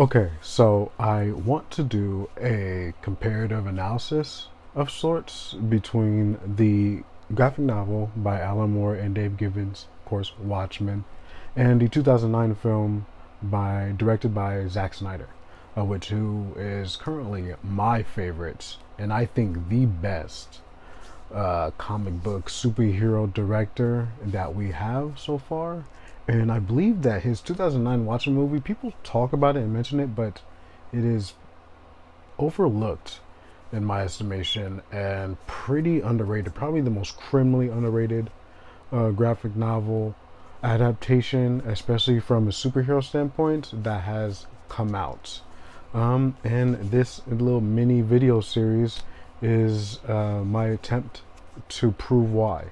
Okay, so I want to do a comparative analysis of sorts between the graphic novel by Alan Moore and Dave Gibbons, of course, Watchmen, and the 2009 film directed by Zack Snyder, who is currently my favorite and I think the best comic book superhero director that we have so far. And I believe that his 2009 Watchmen movie, people talk about it and mention it, but it is overlooked in my estimation and pretty underrated. Probably the most criminally underrated graphic novel adaptation, especially from a superhero standpoint, that has come out. And this little mini video series is my attempt to prove why.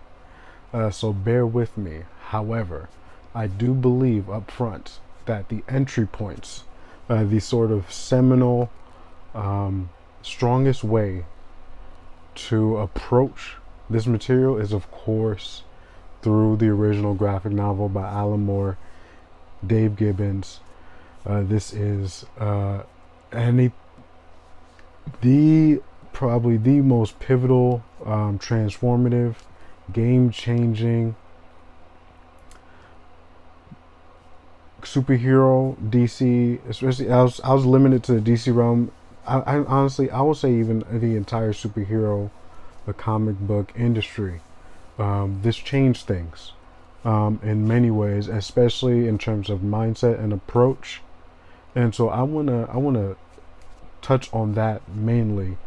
So bear with me. However, I do believe up front that the entry points, the sort of seminal, strongest way to approach this material is, of course, through the original graphic novel by Alan Moore, Dave Gibbons. This is probably the most pivotal, transformative, game-changing superhero DC. Especially, I was limited to the DC realm. I honestly, I will say even the entire superhero, the comic book industry. This changed things in many ways, especially in terms of mindset and approach. And so I wanna touch on that mainly.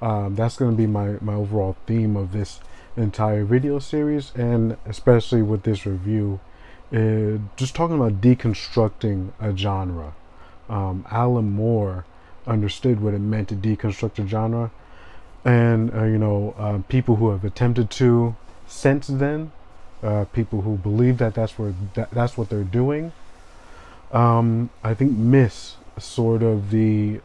That's going to be my overall theme of this entire video series, and especially with this review, just talking about deconstructing a genre. Alan Moore understood what it meant to deconstruct a genre, and people who have attempted to since then, people who believe that that's what they're doing, I think miss sort of the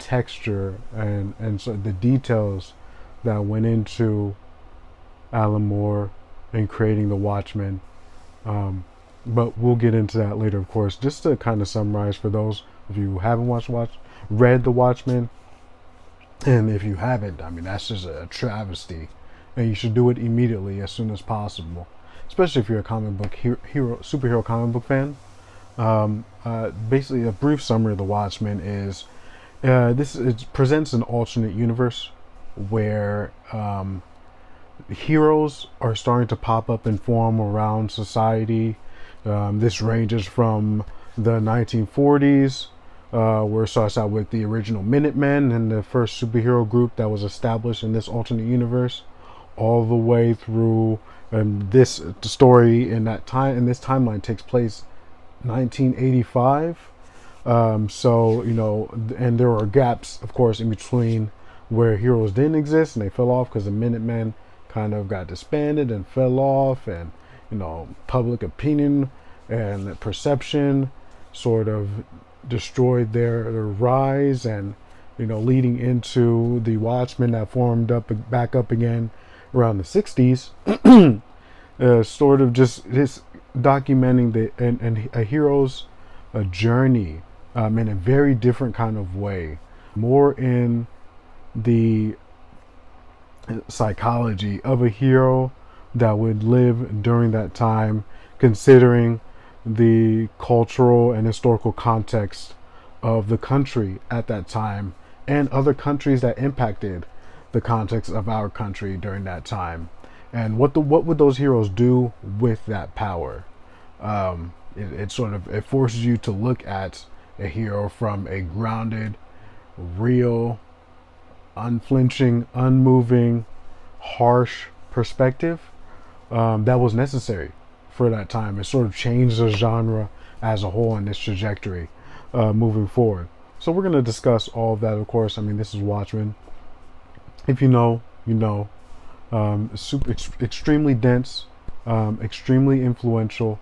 texture and so the details that went into Alan Moore in creating the Watchmen. But we'll get into that later, of course. Just to kind of summarize for those of you who haven't read the Watchmen, and if you haven't, I mean, that's just a travesty, and you should do it immediately as soon as possible, especially if you're a comic book superhero comic book fan. Basically, a brief summary of the Watchmen is it presents an alternate universe where heroes are starting to pop up and form around society. This ranges from the 1940s, where it starts out with the original Minutemen and the first superhero group that was established in this alternate universe, all the way through this story in this timeline takes place 1985. So, and there are gaps, of course, in between where heroes didn't exist and they fell off because the Minutemen kind of got disbanded and fell off, and public opinion and perception sort of destroyed their rise, and leading into the Watchmen that formed back up again around the 60s. Sort of just this documenting a hero's journey in a very different kind of way, more in the psychology of a hero that would live during that time, considering the cultural and historical context of the country at that time and other countries that impacted the context of our country during that time, and what would those heroes do with that power. It forces you to look at a hero from a grounded, real, unflinching, unmoving, harsh perspective that was necessary for that time. It sort of changed the genre as a whole and its trajectory moving forward. So we're going to discuss all of that, of course. I mean, this is Watchmen. If you know, you know. Extremely dense, extremely influential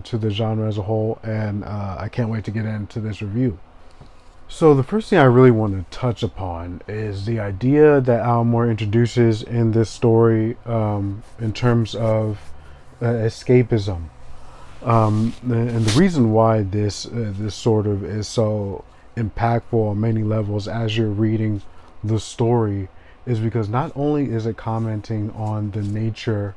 to the genre as a whole, and I can't wait to get into this review. So the first thing I really want to touch upon is the idea that Alan Moore introduces in this story in terms of escapism. And the reason why this sort of is so impactful on many levels as you're reading the story is because not only is it commenting on the nature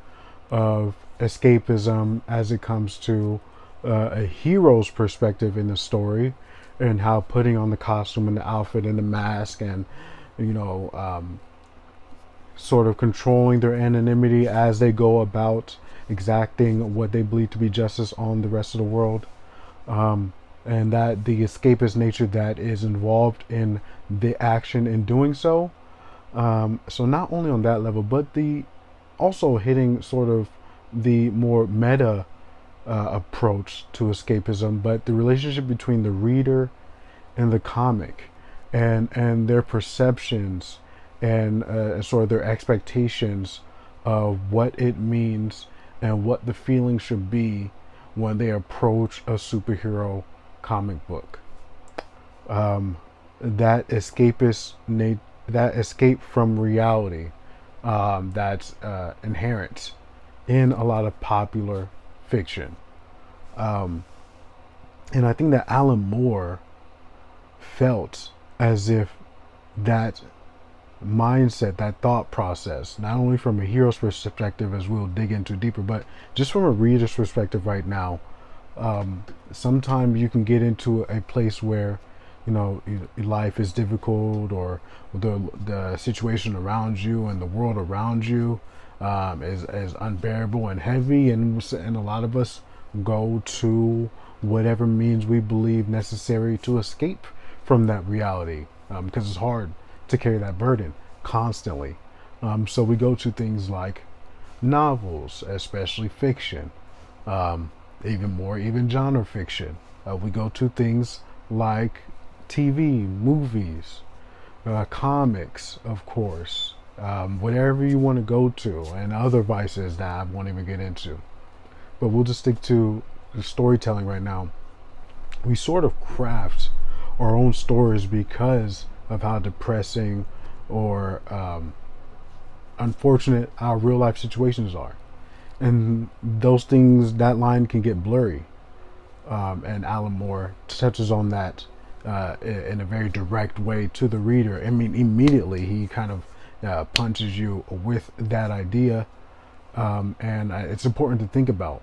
of escapism as it comes to a hero's perspective in the story, and how putting on the costume and the outfit and the mask and you know sort of controlling their anonymity as they go about exacting what they believe to be justice on the rest of the world, and that the escapist nature that is involved in the action in doing so. So not only on that level, but the also hitting sort of the more meta approach to escapism, but the relationship between the reader and the comic, and their perceptions and sort of their expectations of what it means and what the feeling should be when they approach a superhero comic book. That that escape from reality, that's inherent in a lot of popular fiction. And I think that Alan Moore felt as if that mindset, that thought process, not only from a hero's perspective, as we'll dig into deeper, but just from a reader's perspective right now, sometimes you can get into a place where, you know, life is difficult, or the situation around you and the world around you is unbearable and heavy, and a lot of us go to whatever means we believe necessary to escape from that reality, because it's hard to carry that burden constantly. So we go to things like novels, especially fiction, even genre fiction. We go to things like TV, movies, comics, of course, whatever you want to go to, and other vices that I won't even get into. But we'll just stick to the storytelling right now. We sort of craft our own stories because of how depressing or unfortunate our real life situations are. And those things, that line can get blurry. And Alan Moore touches on that in a very direct way to the reader. I mean, immediately he kind of punches you with that idea. And it's important to think about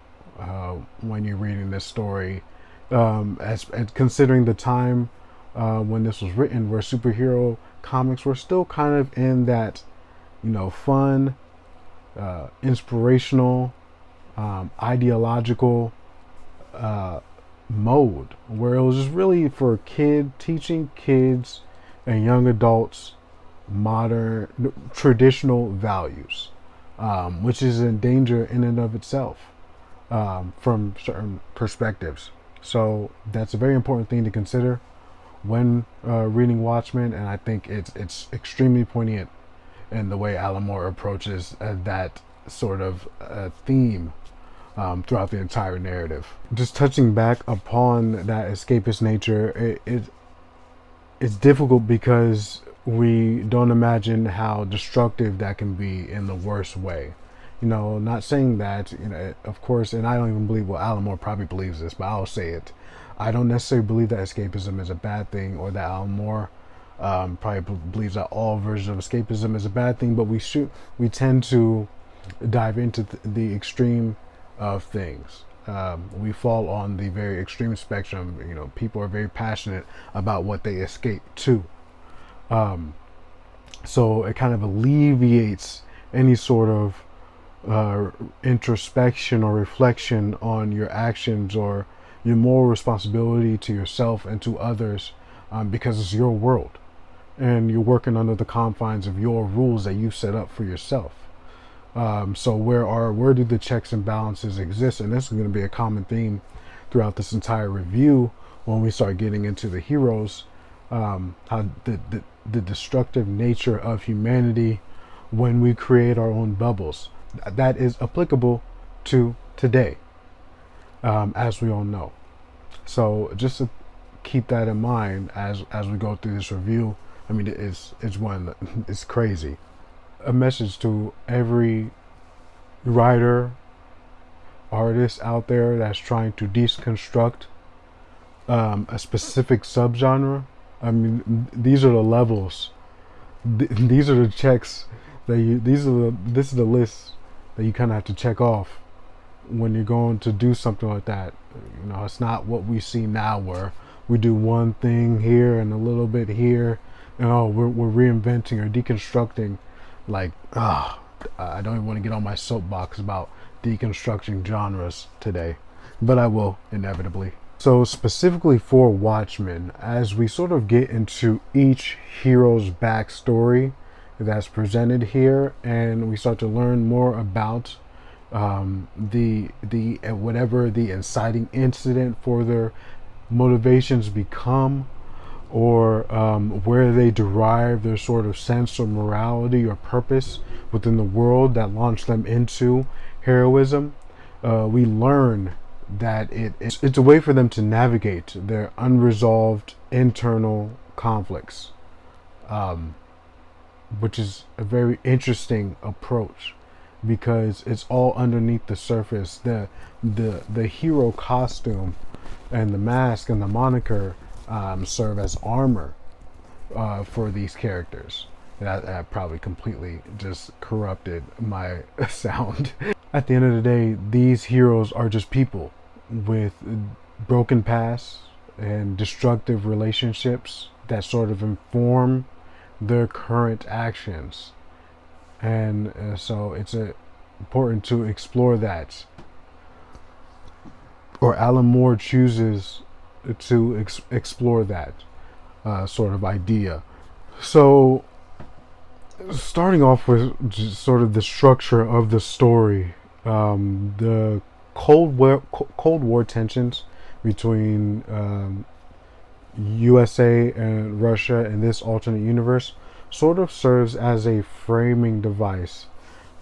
when you're reading this story, as considering the time when this was written, where superhero comics were still kind of in that, fun, inspirational, ideological mode, where it was just really for teaching kids and young adults modern traditional values, which is in danger in and of itself, from certain perspectives. So that's a very important thing to consider when reading Watchmen, and I think it's extremely poignant in the way Alan Moore approaches that sort of theme throughout the entire narrative. Just touching back upon that escapist nature, it's difficult because we don't imagine how destructive that can be in the worst way. Not saying that, of course, and I don't even believe, well, Alan Moore probably believes this, but I'll say it. I don't necessarily believe that escapism is a bad thing, or that Alan Moore probably believes that all versions of escapism is a bad thing, but we tend to dive into the extreme of things. We fall on the very extreme spectrum. People are very passionate about what they escape to. So it kind of alleviates any sort of introspection or reflection on your actions or your moral responsibility to yourself and to others, because it's your world and you're working under the confines of your rules that you set up for yourself. So where do the checks and balances exist? And this is going to be a common theme throughout this entire review when we start getting into the heroes, how the destructive nature of humanity when we create our own bubbles. That is applicable to today, as we all know. So just to keep that in mind as we go through this review. I mean, it's crazy. A message to every writer, artist out there that's trying to deconstruct a specific subgenre. I mean, these are the levels. These are the checks that you. This is the list that you kind of have to check off when you're going to do something like that. You know, it's not what we see now, where we do one thing here and a little bit here, and we're reinventing or deconstructing. Like, I don't even want to get on my soapbox about deconstructing genres today, but I will inevitably. So specifically for Watchmen, as we sort of get into each hero's backstory that's presented here, and we start to learn more about the whatever the inciting incident for their motivations become, or where they derive their sort of sense of morality or purpose within the world that launched them into heroism, we learn that it's a way for them to navigate their unresolved internal conflicts, which is a very interesting approach, because it's all underneath the surface. The hero costume and the mask and the moniker serve as armor for these characters. That probably completely just corrupted my sound. At the end of the day, these heroes are just people with broken pasts and destructive relationships that sort of inform their current actions. And so it's important to explore that. Or Alan Moore chooses to explore that sort of idea. So starting off with just sort of the structure of the story, the Cold War tensions between USA and Russia in this alternate universe sort of serves as a framing device,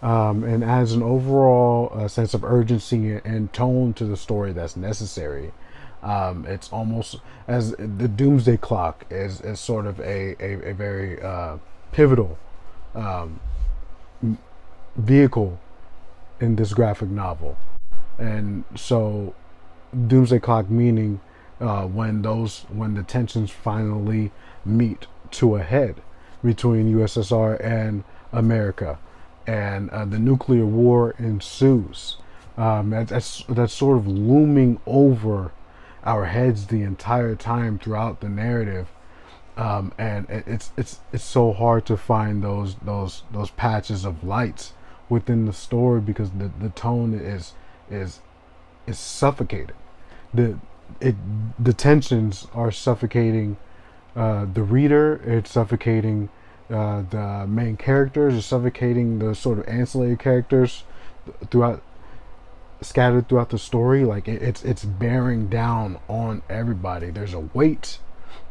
and adds an overall sense of urgency and tone to the story that's necessary. It's almost as the Doomsday Clock is sort of a very pivotal vehicle in this graphic novel. And so Doomsday Clock meaning when the tensions finally meet to a head between USSR and America, and the nuclear war ensues. That's sort of looming over our heads the entire time throughout the narrative, and it's so hard to find those patches of light within the story, because the tone is suffocating. The tensions are suffocating the reader. It's suffocating the main characters. It's suffocating the sort of ancillary characters scattered throughout the story. Like it's bearing down on everybody. There's a weight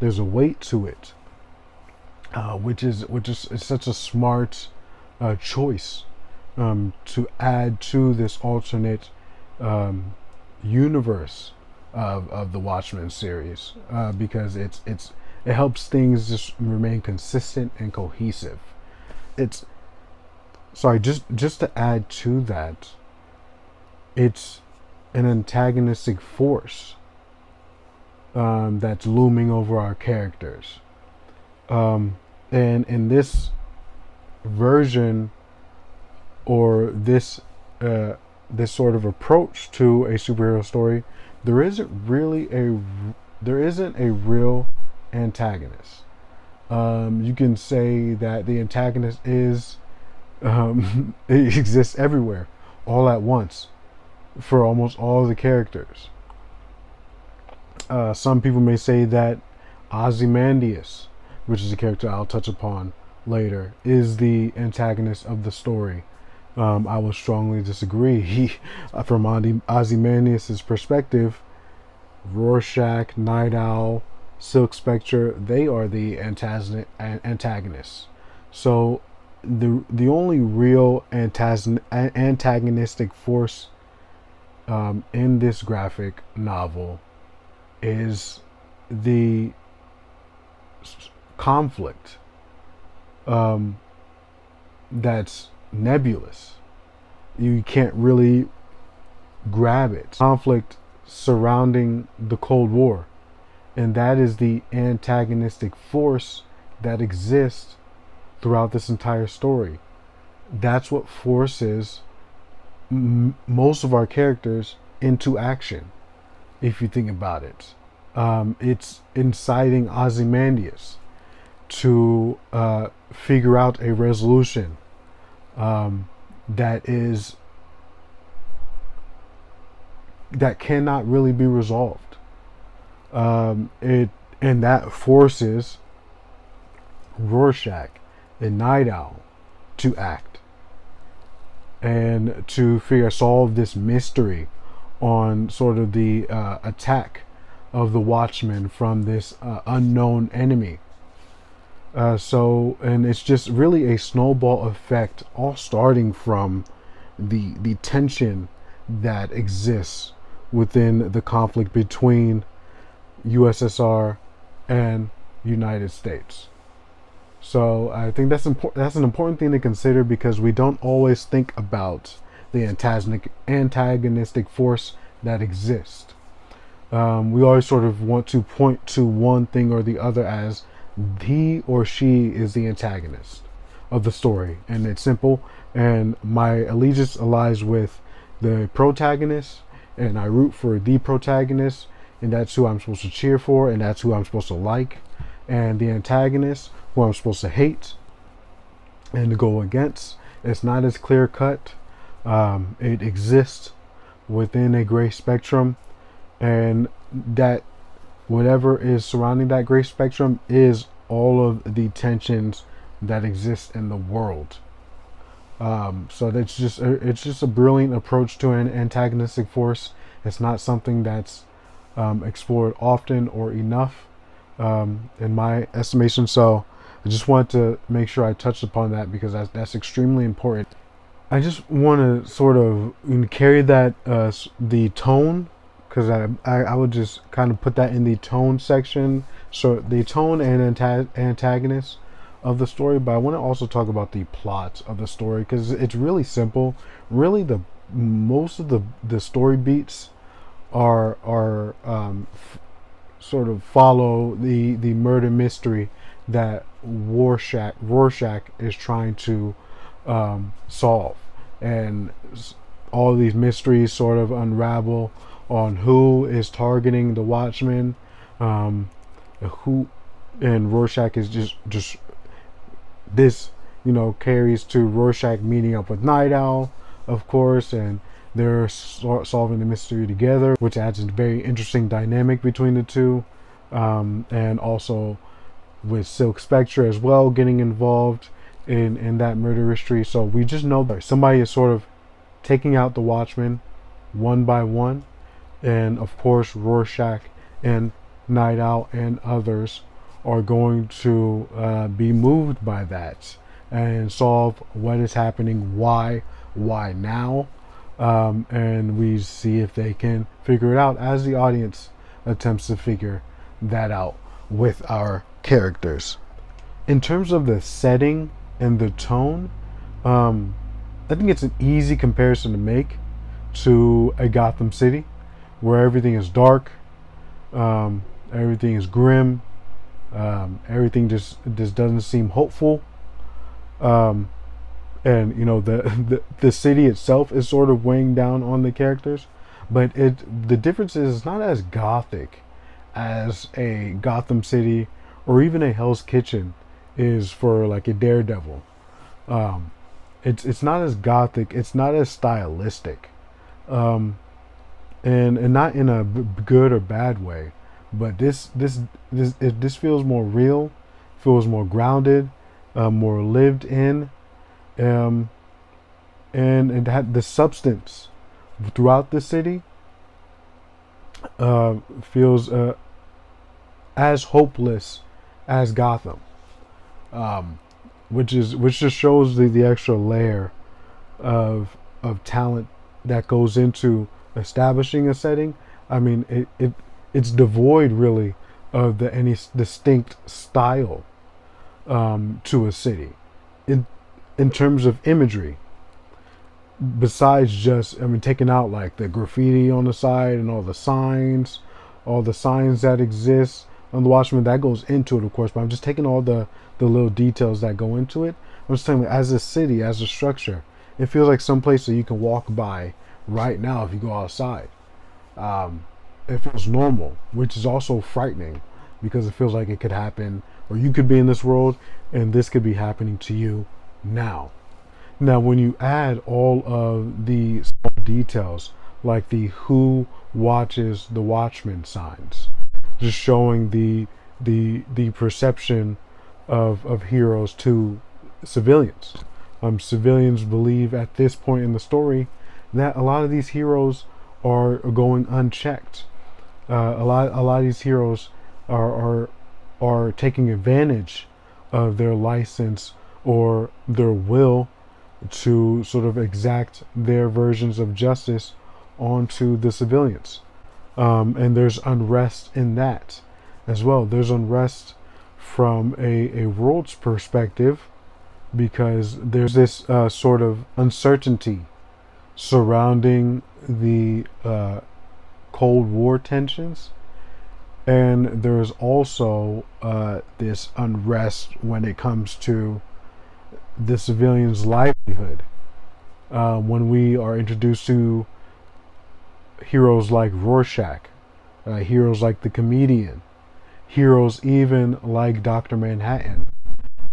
to it, which is such a smart choice to add to this alternate universe of the Watchmen series, because it helps things just remain consistent and cohesive. Just to add to that, it's an antagonistic force that's looming over our characters, and in this version, or this sort of approach to a superhero story, there isn't a real antagonist. You can say that the antagonist is it exists everywhere, all at once, for almost all the characters. Some people may say that Ozymandias, which is a character I'll touch upon later, is the antagonist of the story. I would strongly disagree. From Ozymandias' perspective, Rorschach, Night Owl, Silk Spectre, they are the antagonists. So the only real antagonistic force in this graphic novel is the conflict that's nebulous. You can't really grab it. Conflict surrounding the Cold War, and that is the antagonistic force that exists throughout this entire story. That's what forces most of our characters into action, if you think about it. It's inciting Ozymandias to figure out a resolution that cannot really be resolved. And that forces Rorschach and Night Owl to act and to solve this mystery on sort of the attack of the Watchmen from this unknown enemy. And it's just really a snowball effect, all starting from the tension that exists within the conflict between USSR and United States. So I think that's an important thing to consider, because we don't always think about the antagonistic force that exists. We always sort of want to point to one thing or the other as he or she is the antagonist of the story, and it's simple. And my allegiance lies with the protagonist, and I root for the protagonist, and that's who I'm supposed to cheer for, and that's who I'm supposed to like. And the antagonist, who I'm supposed to hate and to go against, it's not as clear cut. It exists within a gray spectrum, and that whatever is surrounding that gray spectrum is all of the tensions that exist in the world. So it's just a brilliant approach to an antagonistic force. It's not something that's explored often or enough, in my estimation. So I just wanted to make sure I touched upon that, because that's extremely important. I just want to sort of carry that the tone, because I would just kind of put that in the tone section. So the tone and antagonist of the story, but I want to also talk about the plot of the story, because it's really simple. Really, most of the story beats are sort of follow the murder mystery that Rorschach is trying to solve, and all these mysteries sort of unravel on who is targeting the Watchmen, who, and Rorschach is just this, carries to Rorschach meeting up with Night Owl, of course, and they're solving the mystery together, which adds a very interesting dynamic between the two, and also with Silk Spectre as well getting involved in that murder mystery. So we just know that somebody is sort of taking out the Watchmen one by one, and of course Rorschach and Night Owl and others are going to be moved by that and solve what is happening, why now, and we see if they can figure it out as the audience attempts to figure that out with our characters. In terms of the setting and the tone, I think it's an easy comparison to make to a Gotham City, where everything is dark, everything is grim, everything just doesn't seem hopeful, and the city itself is sort of weighing down on the characters, but the difference is it's not as gothic as a Gotham City or even a Hell's Kitchen is for like a Daredevil. It's not as gothic, it's not as stylistic, and not in a good or bad way, but this feels more real, feels more grounded, more lived in, and it had the substance throughout the city. Feels as hopeless as Gotham, which just shows the extra layer of talent that goes into establishing a setting. I mean, it's devoid really of any distinct style to a city in terms of imagery. besides just, I mean, taking out like the graffiti on the side and all the signs that exist on the Watchmen, that goes into it, of course. But I'm just taking all the little details that go into it. I'm just telling you, as a city, as a structure, it feels like some place that you can walk by right now if you go outside. It feels normal, which is also frightening because it feels like it could happen, or you could be in this world and this could be happening to you now. Now, when you add all of the small details, like the "Who watches the Watchmen" signs, just showing the perception of heroes to civilians. Civilians believe at this point in the story that a lot of these heroes are going unchecked. A lot of these heroes are taking advantage of their license or their will to sort of exact their versions of justice onto the civilians. And there's unrest in that as well. There's unrest from a world's perspective because there's this sort of uncertainty surrounding the Cold War tensions. And there's also this unrest when it comes to the civilian's livelihood. When we are introduced to heroes like Rorschach, heroes like the comedian, heroes even like Dr. Manhattan,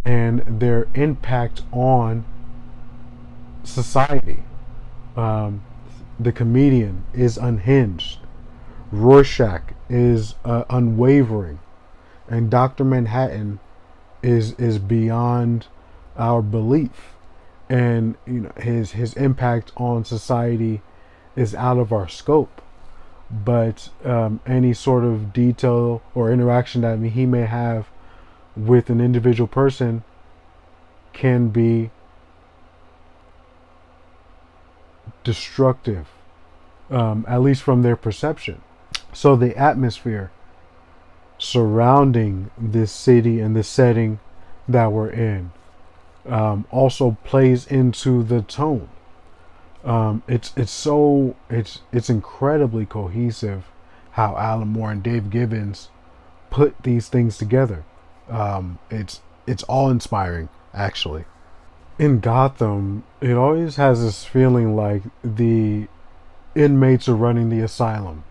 and their impact on society. The comedian is unhinged. Rorschach is unwavering, and Dr. Manhattan is beyond our belief, and his impact on society is out of our scope. But any sort of detail or interaction that he may have with an individual person can be destructive, at least from their perception. So the atmosphere surrounding this city and the setting that we're in also plays into the tone. It's incredibly cohesive how Alan Moore and Dave Gibbons put these things together. It's awe inspiring, actually. In Gotham, it always has this feeling like the inmates are running the asylum,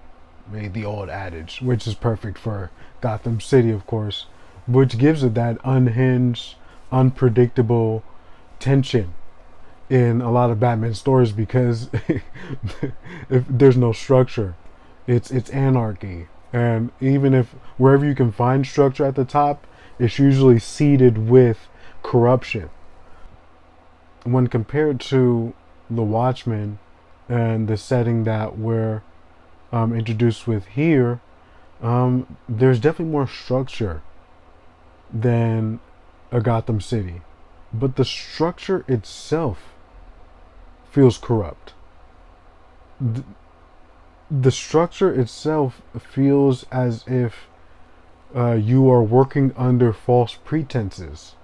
the old adage, which is perfect for Gotham City, of course, which gives it that unhinged, unpredictable tension in a lot of Batman stories because if there's no structure, it's anarchy. And even if wherever you can find structure at the top, it's usually seeded with corruption. When compared to the Watchmen and the setting that we're introduced with here, there's definitely more structure than a Gotham City. But the structure itself feels corrupt. The structure itself feels as if you are working under false pretenses.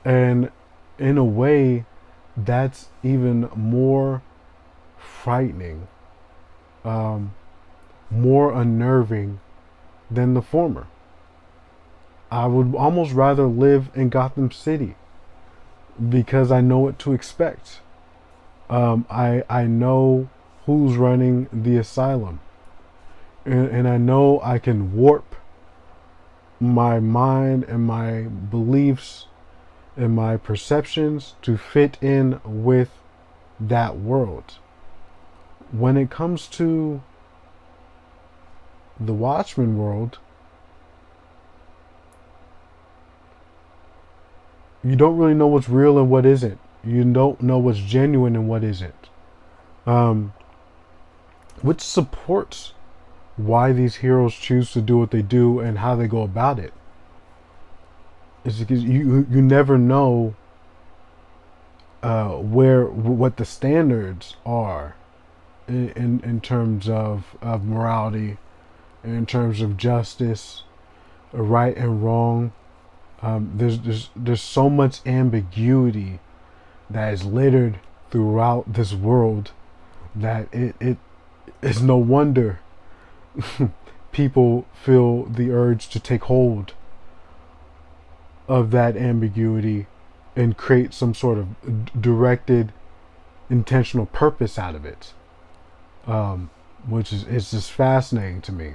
And in a way, that's even more frightening, more unnerving than the former. I would almost rather live in Gotham City because I know what to expect. I know who's running the asylum, and I know I can warp my mind and my beliefs and my perceptions to fit in with that world. When it comes to the Watchmen world, you don't really know what's real and what isn't. You don't know what's genuine and what isn't. Which supports why these heroes choose to do what they do and how they go about it. It's because you never know what the standards are in terms of morality, in terms of justice, right and wrong. There's so much ambiguity that is littered throughout this world that it is no wonder people feel the urge to take hold of that ambiguity and create some sort of directed, intentional purpose out of it, which is it's just fascinating to me.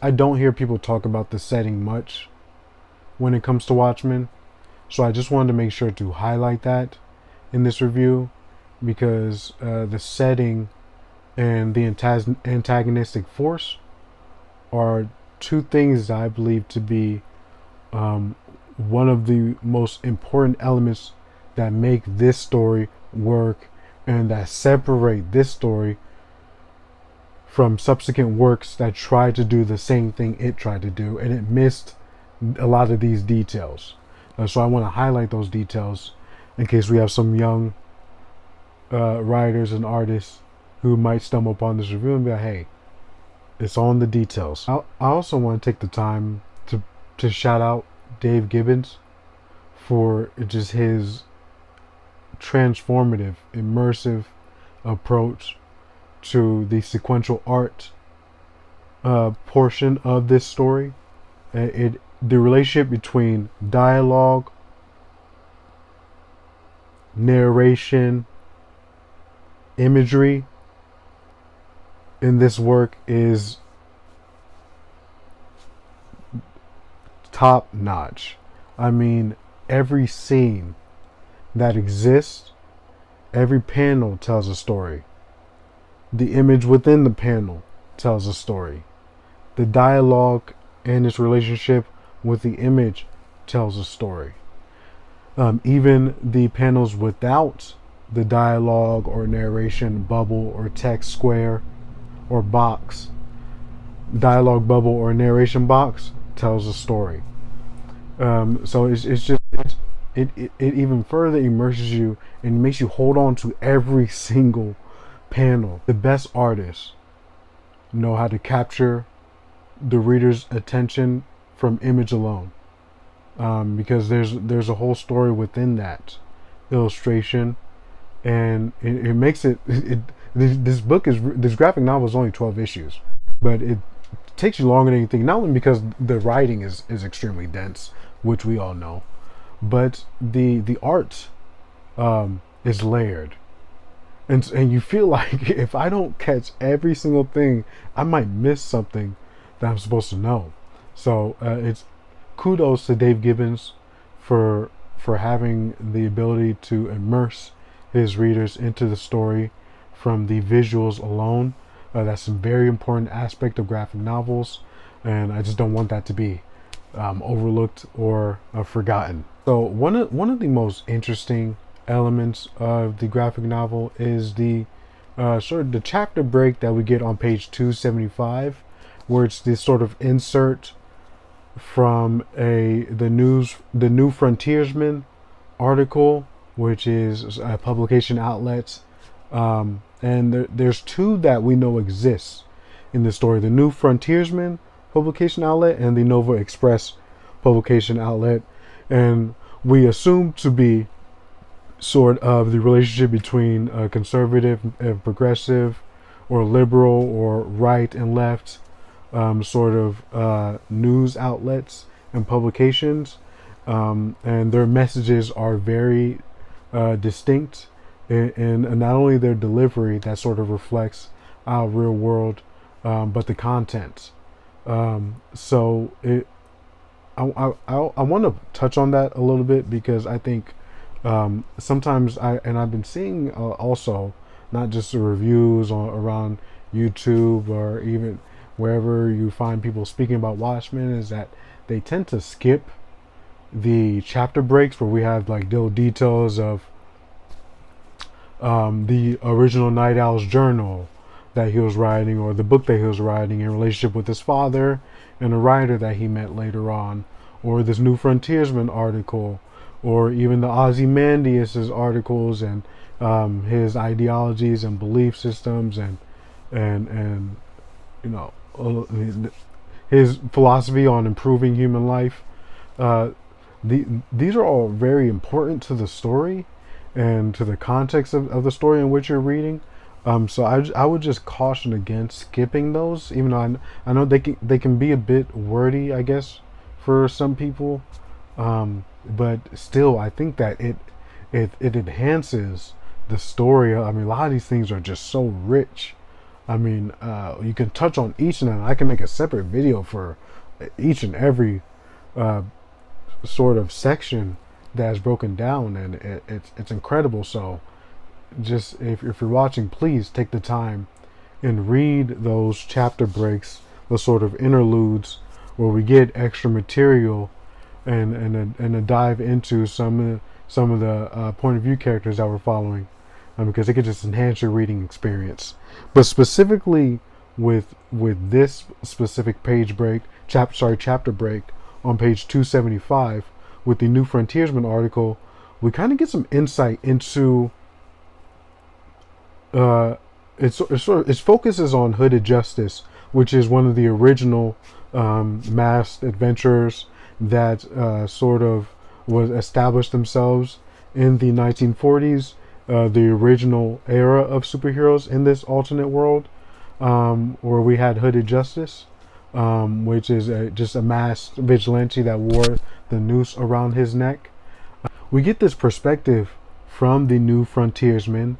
I don't hear people talk about the setting much when it comes to Watchmen, so I just wanted to make sure to highlight that in this review, because the setting and the antagonistic force are two things I believe to be one of the most important elements that make this story work and that separate this story from subsequent works that tried to do the same thing it tried to do, and it missed a lot of these details. So I want to highlight those details in case we have some young writers and artists who might stumble upon this review and be like, hey, it's all in the details. I also want to take the time to shout out Dave Gibbons for just his transformative, immersive approach to the sequential art portion of this story. The relationship between dialogue, narration, imagery in this work is top notch. I mean, every scene that exists, every panel tells a story. The image within the panel tells a story. The dialogue and its relationship with the image tells a story. Even the panels without the dialogue or narration bubble or text square or box, dialogue bubble or narration box tells a story. So it even further immerses you and makes you hold on to every single panel. The best artists know how to capture the reader's attention from image alone, because there's a whole story within that illustration, and it makes this graphic novel is only 12 issues, but it takes you longer than you think, not only because the writing is extremely dense, which we all know, but the art is layered, and you feel like if I don't catch every single thing, I might miss something that I'm supposed to know. So it's kudos to Dave Gibbons for having the ability to immerse his readers into the story from the visuals alone. That's a very important aspect of graphic novels, and I just don't want that to be overlooked or forgotten. So one of the most interesting elements of the graphic novel is the sort of the chapter break that we get on page 275, where it's this sort of insert from the New Frontiersman article, which is a publication outlet, and there's two that we know exists in the story: the New Frontiersman publication outlet and the Nova Express publication outlet, and we assume to be sort of the relationship between conservative and progressive, or liberal or right and left sort of news outlets and publications, and their messages are very distinct in not only their delivery that sort of reflects our real world, but the content. So I want to touch on that a little bit, because I think sometimes I've been seeing also, not just the reviews around YouTube or even wherever you find people speaking about Watchmen, is that they tend to skip the chapter breaks where we have like little details of the original Night Owl's journal that he was writing, or the book that he was writing in relationship with his father and a writer that he met later on, or this New Frontiersman article, or even the Ozymandias' articles and his ideologies and belief systems and you know his philosophy on improving human life. These are all very important to the story, and to the context of the story in which you're reading. So I would just caution against skipping those, even though I know they can be a bit wordy, I guess, for some people. But still, I think that it enhances the story. I mean, a lot of these things are just so rich. I mean, you can touch on each of them. I can make a separate video for each and every sort of section that's broken down, and it's incredible. So just if you're watching, please take the time and read those chapter breaks, those sort of interludes where we get extra material and a dive into some of the point of view characters that we're following, because it could just enhance your reading experience. But specifically with this specific chapter break on page 275 with the New Frontiersman article, we kind of get some insight into its focuses on Hooded Justice, which is one of the original masked adventurers that sort of was established themselves in the 1940s, the original era of superheroes in this alternate world, where we had Hooded Justice, which is just a masked vigilante that wore the noose around his neck. We get this perspective from the New Frontiersmen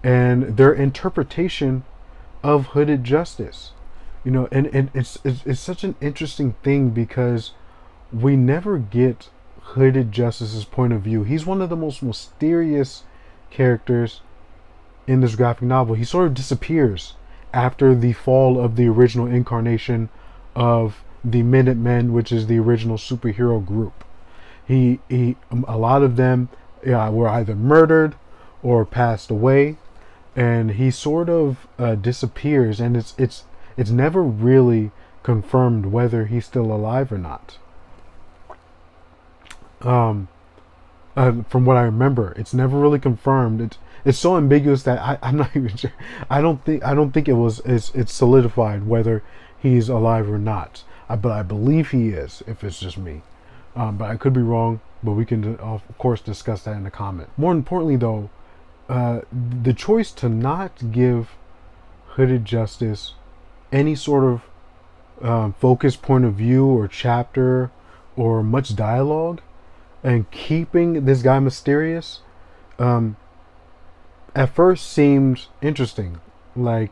and their interpretation of Hooded Justice. You know, and it's such an interesting thing because we never get Hooded Justice's point of view. He's one of the most mysterious characters in this graphic novel. He sort of disappears after the fall of the original incarnation of the Minutemen, which is the original superhero group. A lot of them were either murdered or passed away, and he sort of disappears, and it's never really confirmed whether he's still alive or not. From what I remember, it's never really confirmed. It's so ambiguous that I'm not even sure. I don't think it's solidified whether he's alive or not. But I believe he is, if it's just me. But I could be wrong. But we can of course discuss that in the comment. More importantly, though, the choice to not give Hooded Justice any sort of focused point of view or chapter or much dialogue, and keeping this guy mysterious, at first seemed interesting. Like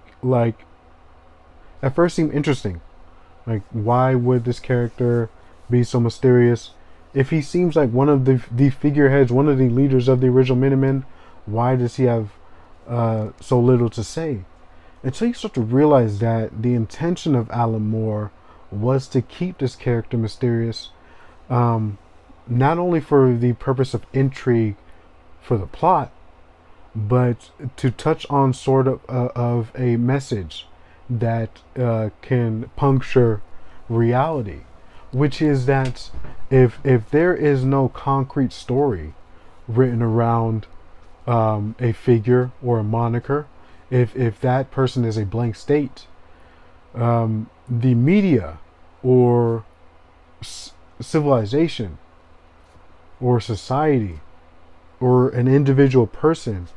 why would this character be so mysterious? If he seems like one of the figureheads, one of the leaders of the original Minutemen, why does he have so little to say? Until you start to realize that the intention of Alan Moore was to keep this character mysterious, not only for the purpose of intrigue for the plot, but to touch on sort of a message that can puncture reality, which is that if there is no concrete story written around a figure or a moniker, if that person is a blank state, the media or civilization or society or an individual person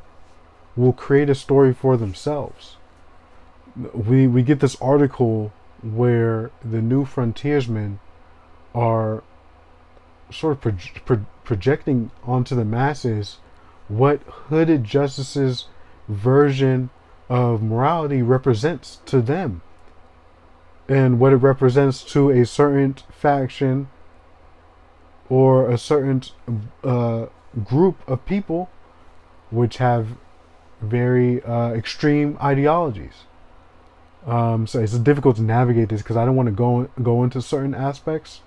will create a story for themselves. We get this article where the New Frontiersmen are sort of projecting onto the masses what Hooded Justice's version of morality represents to them, and what it represents to a certain faction or a certain group of people which have very extreme ideologies. So it's difficult to navigate this because I don't want to go into certain aspects.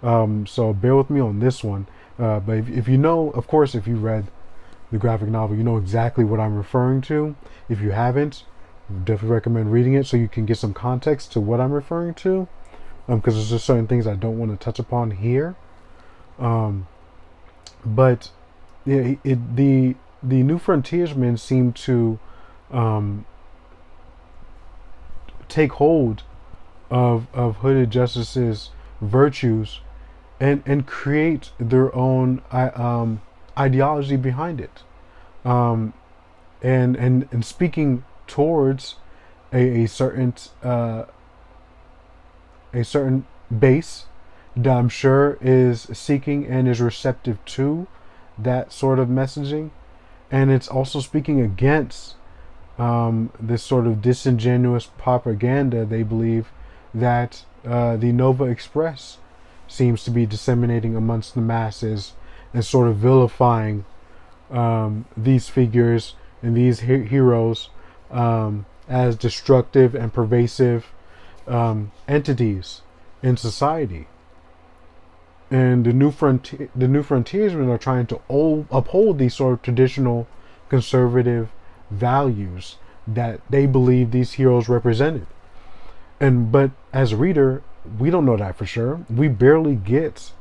So bear with me on this one. But if you know, of course, if you read the graphic novel, you know exactly what I'm referring to. If you haven't, I definitely recommend reading it so you can get some context to what I'm referring to. Because there's just certain things I don't want to touch upon here. But yeah, the New Frontiersmen seem to take hold of Hooded Justice's virtues and create their own ideology behind it. um, and speaking towards a certain a certain base that I'm sure is seeking and is receptive to that sort of messaging, and it's also speaking against this sort of disingenuous propaganda they believe that the Nova Express seems to be disseminating amongst the masses, and sort of vilifying these figures and these heroes as destructive and pervasive entities in society. And the new frontiersmen are trying to uphold these sort of traditional conservative values that they believe these heroes represented. But as a reader, we don't know that for sure. We barely get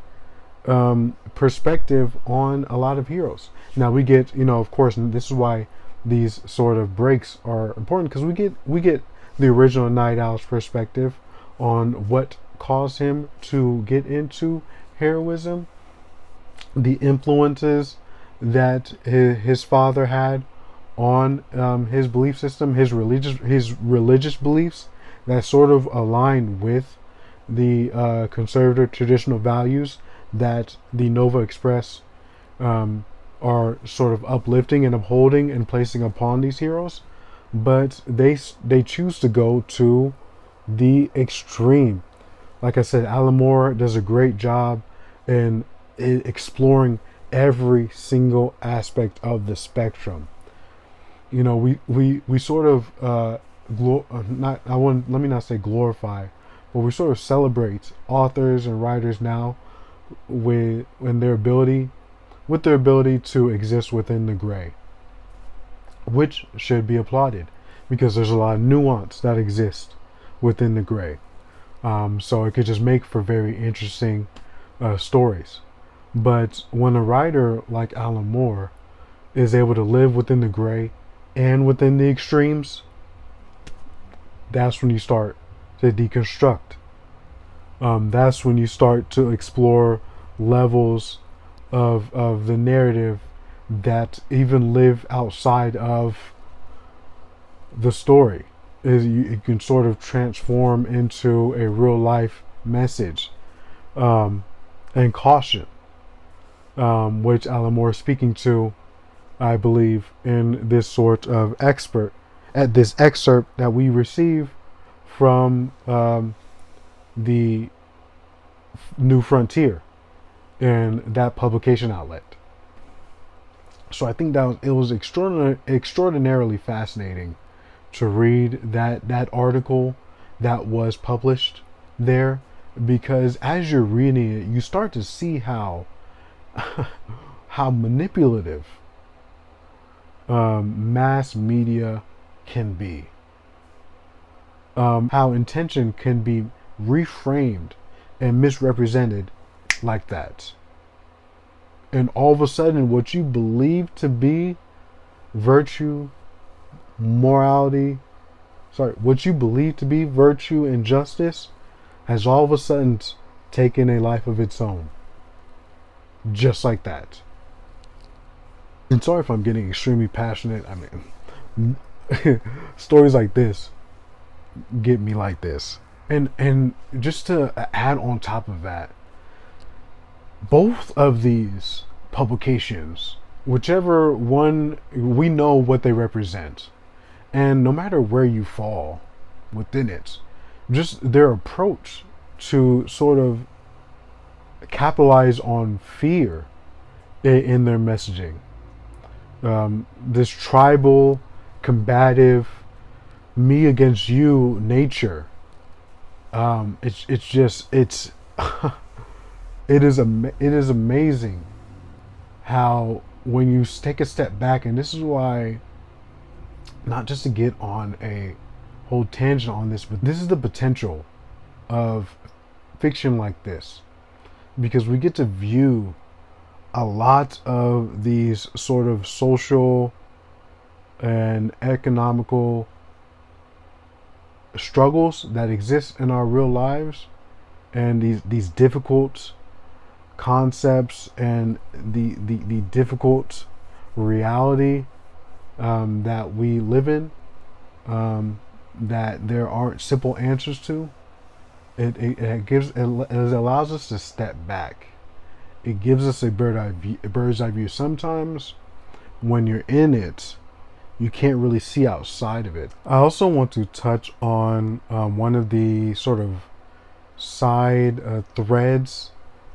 perspective on a lot of heroes. Now we get, of course, and this is why these sort of breaks are important, because we get the original Night Owl's perspective on what caused him to get into heroism, the influences that his father had on his belief system, his religious beliefs that sort of align with the conservative traditional values that the Nova Express are sort of uplifting and upholding and placing upon these heroes. But they choose to go to the extreme. Like I said, Alan Moore does a great job in exploring every single aspect of the spectrum. We sort of let me not say glorify, but we sort of celebrate authors and writers now with their ability to exist within the gray, which should be applauded, because there's a lot of nuance that exists within the gray. So it could just make for very interesting stories. But when a writer like Alan Moore is able to live within the gray and within the extremes, that's when you start to deconstruct. That's when you start to explore levels of the narrative that even live outside of the story. It can sort of transform into a real life message and caution, which Alan Moore is speaking to, I believe, in this sort of excerpt that we receive from the New Frontier and that publication outlet. So I think that it was extraordinarily fascinating to read that article that was published there, because as you're reading it, you start to see how manipulative mass media can be, how intention can be reframed and misrepresented like that, and all of a sudden what you believe to be virtue, morality, what you believe to be virtue and justice has all of a sudden taken a life of its own. Just like that. And sorry if I'm getting extremely passionate. I mean, stories like this get me like this. And just to add on top of that, both of these publications, whichever one, we know what they represent. And no matter where you fall within it, just their approach to sort of capitalize on fear in their messaging. This tribal, combative, me against you nature. It is amazing how when you take a step back, and this is why, not just to get on a whole tangent on this, but this is the potential of fiction like this, because we get to view a lot of these sort of social and economical struggles that exist in our real lives, and these difficult concepts and the difficult reality that we live in, that there aren't simple answers to. It allows us to step back. It gives us a bird's eye view. Sometimes when you're in it, you can't really see outside of it. I also want to touch on one of the sort of side threads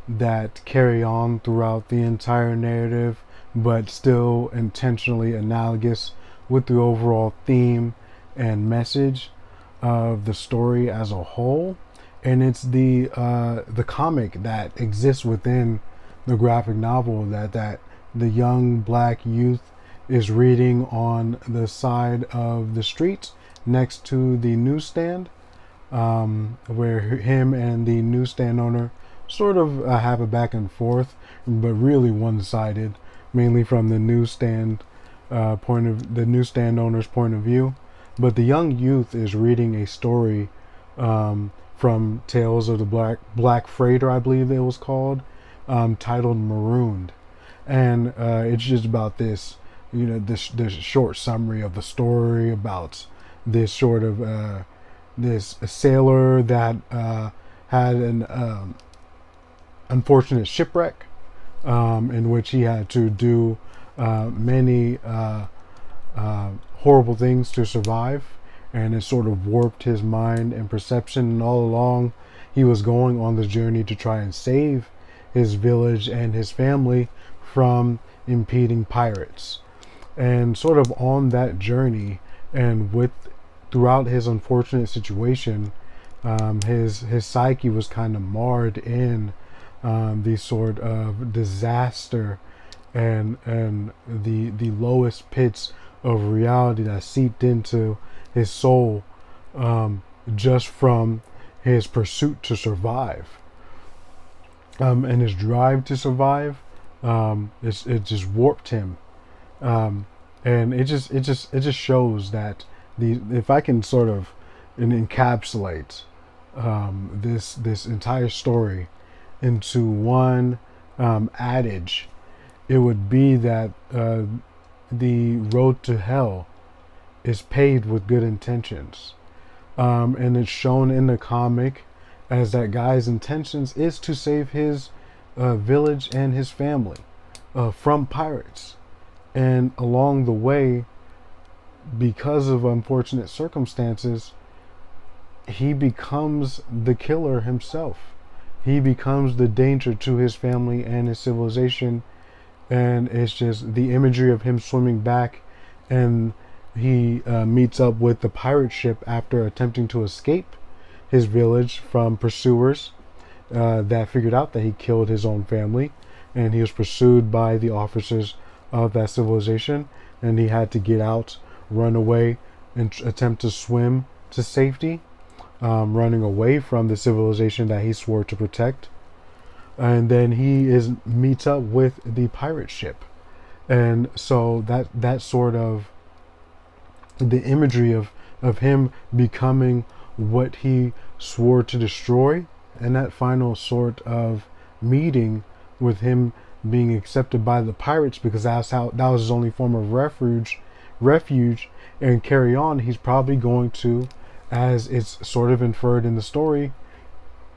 that carry on throughout the entire narrative, but still intentionally analogous with the overall theme and message of the story as a whole. And it's the comic that exists within the graphic novel that the young black youth is reading on the side of the street next to the newsstand, where him and the newsstand owner sort of have a back and forth, but really one-sided, mainly from the newsstand owner's point of view. But the young youth is reading a story from Tales of the Black Freighter, I believe it was called, titled Marooned. And it's just about this, this short summary of the story about this sort of this sailor that had an unfortunate shipwreck, in which he had to do many horrible things to survive, and it sort of warped his mind and perception. And all along, he was going on the journey to try and save his village and his family from impeding pirates. And sort of on that journey, and throughout his unfortunate situation, his psyche was kind of marred in the sort of disaster and the lowest pits of reality that seeped into his soul, just from his pursuit to survive, and his drive to survive. It just warped him, and it just shows that if I can sort of encapsulate this entire story into one adage, it would be that the road to hell is paved with good intentions, and it's shown in the comic as that guy's intentions is to save his village and his family from pirates. And along the way, because of unfortunate circumstances, he becomes the killer himself. He becomes the danger to his family and his civilization. And it's just the imagery of him swimming back, and he meets up with the pirate ship after attempting to escape his village from pursuers that figured out that he killed his own family, and he was pursued by the officers of that civilization, and he had to get out, run away, and attempt to swim to safety, running away from the civilization that he swore to protect. And then he meets up with the pirate ship, and so that sort of the imagery of him becoming what he swore to destroy, and that final sort of meeting with him being accepted by the pirates because that was his only form of refuge, and carry on. He's probably going to, as it's sort of inferred in the story,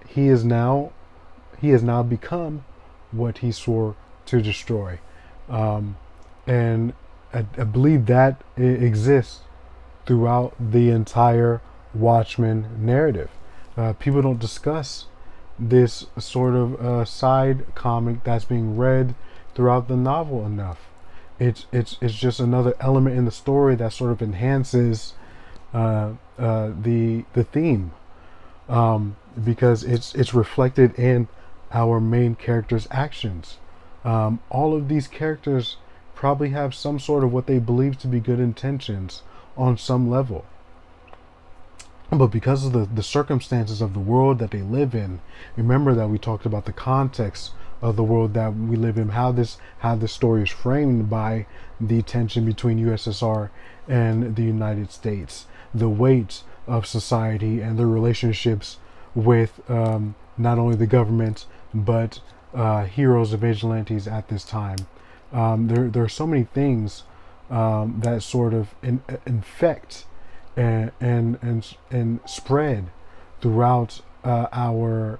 he has now become what he swore to destroy, and I believe that it exists throughout the entire Watchmen narrative. People don't discuss this sort of side comic that's being read throughout the novel enough. It's just another element in the story that sort of enhances the theme, because it's reflected in our main character's actions. All of these characters probably have some sort of what they believe to be good intentions on some level, but because of the circumstances of the world that they live in, remember that we talked about the context of the world that we live in, how this story is framed by the tension between USSR and the United States, the weight of society and the relationships with not only the government but heroes and vigilantes at this time, There are so many things that sort of infect and spread throughout our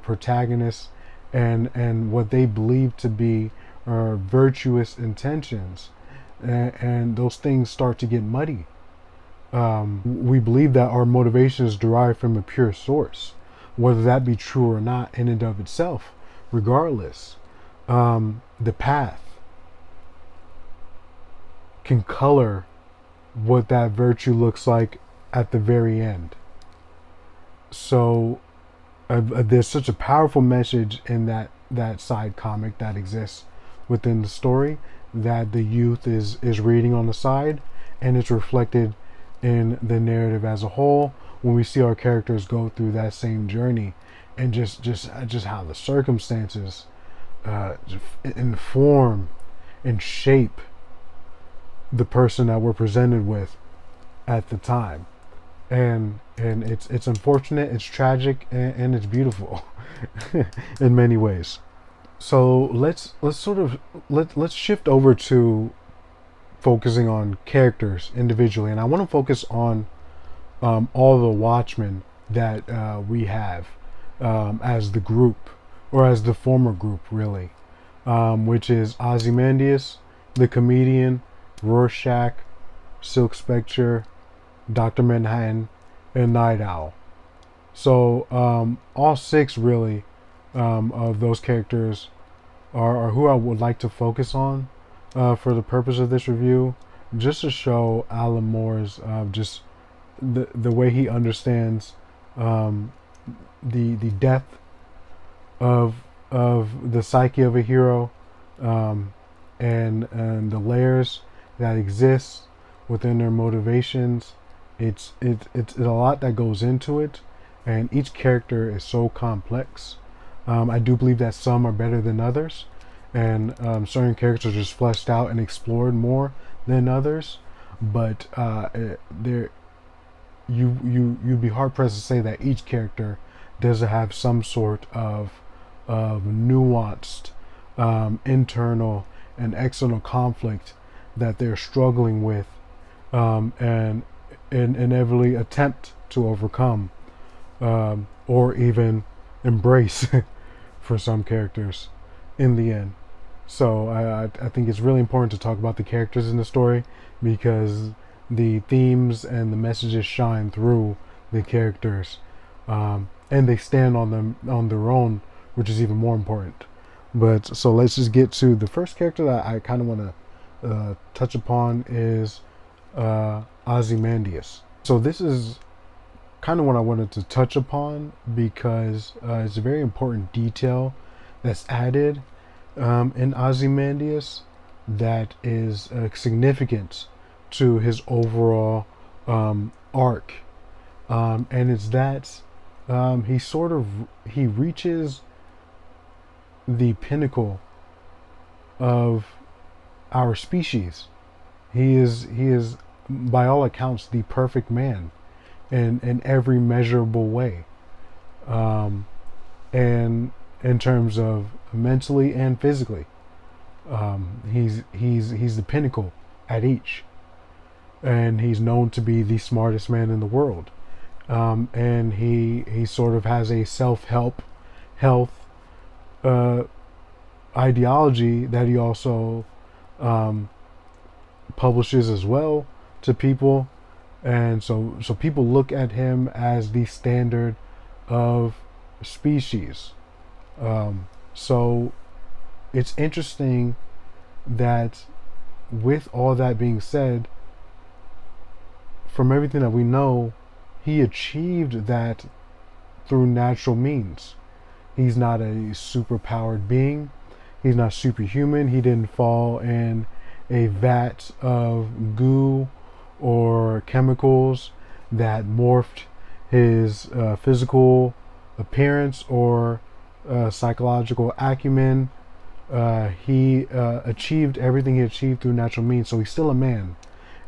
protagonists and what they believe to be virtuous intentions, and those things start to get muddy. We believe that our motivation is derived from a pure source, whether that be true or not in and of itself. Regardless, the path can color what that virtue looks like at the very end. So there's such a powerful message in that side comic that exists within the story that the youth is reading on the side, and it's reflected in the narrative as a whole when we see our characters go through that same journey, and just how the circumstances inform and shape the person that we're presented with at the time. And it's unfortunate, it's tragic, and it's beautiful in many ways. So let's shift over to focusing on characters individually, and I want to focus on all the Watchmen that we have as the group, or as the former group, really, which is Ozymandias, the comedian, Rorschach, Silk Spectre, Dr. Manhattan, and Night Owl. So all six really of those characters are who I would like to focus on for the purpose of this review, just to show Alan Moore's just the way he understands the depth of the psyche of a hero, and the layers that exist within their motivations. It's a lot that goes into it, and each character is so complex. I do believe that some are better than others, and certain characters are just fleshed out and explored more than others. But you'd be hard pressed to say that each character doesn't have some sort of nuanced internal and external conflict that they're struggling with, and inevitably attempt to overcome, or even embrace for some characters in the end. So I think it's really important to talk about the characters in the story, because the themes and the messages shine through the characters, and they stand on them on their own, which is even more important. But so let's just get to the first character that I kind of want to touch upon is Ozymandias. So this is kind of what I wanted to touch upon, because it's a very important detail that's added in Ozymandias that is significant to his overall arc, and it's that he reaches the pinnacle of our species. He is by all accounts the perfect man in every measurable way, and in terms of mentally and physically, he's the pinnacle at each, and he's known to be the smartest man in the world, and he sort of has a self-help health ideology that he also publishes as well to people, and so people look at him as the standard of species. So it's interesting that, with all that being said, from everything that we know, he achieved that through natural means. He's not a super-powered being. He's not superhuman. He didn't fall in a vat of goo or chemicals that morphed his physical appearance or psychological acumen. He achieved everything he achieved through natural means. So he's still a man,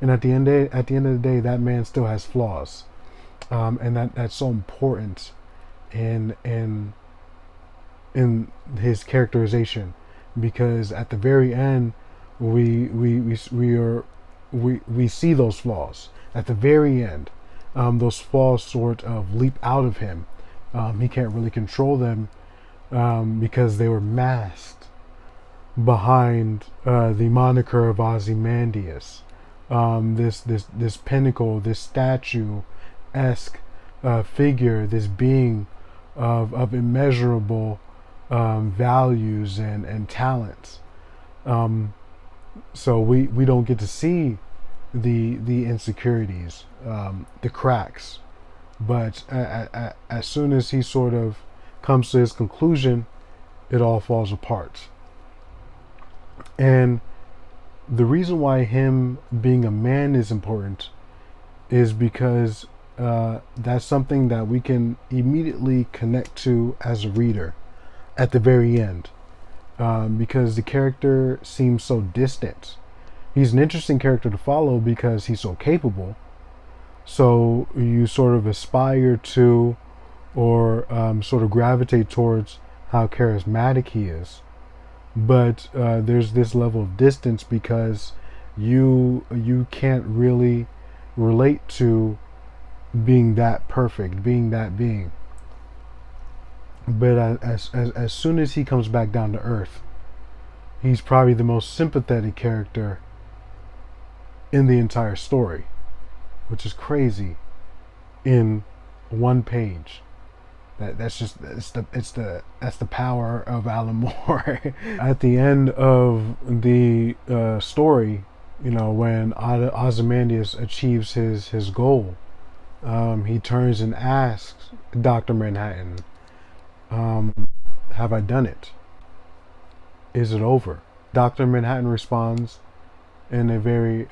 and at the end of the day, that man still has flaws, and that's so important in his characterization, because at the very end, we see those flaws at the very end. Those flaws sort of leap out of him. He can't really control them because they were masked behind the moniker of Ozymandias. This pinnacle, this statue-esque figure, this being of immeasurable values and talents. So we don't get to see the insecurities, the cracks, but as soon as he sort of comes to his conclusion, it all falls apart. And the reason why him being a man is important is because that's something that we can immediately connect to as a reader at the very end, because the character seems so distant. He's an interesting character to follow because he's so capable. So you sort of aspire to, or sort of gravitate towards how charismatic he is. But there's this level of distance because you can't really relate to being that perfect, being that being. But as soon as he comes back down to earth, he's probably the most sympathetic character in the entire story, which is crazy. In one page, that's the power of Alan Moore. At the end of the story, when Ozymandias achieves his goal, he turns and asks Dr. Manhattan, have I done it? Is it over? Dr. Manhattan responds in a very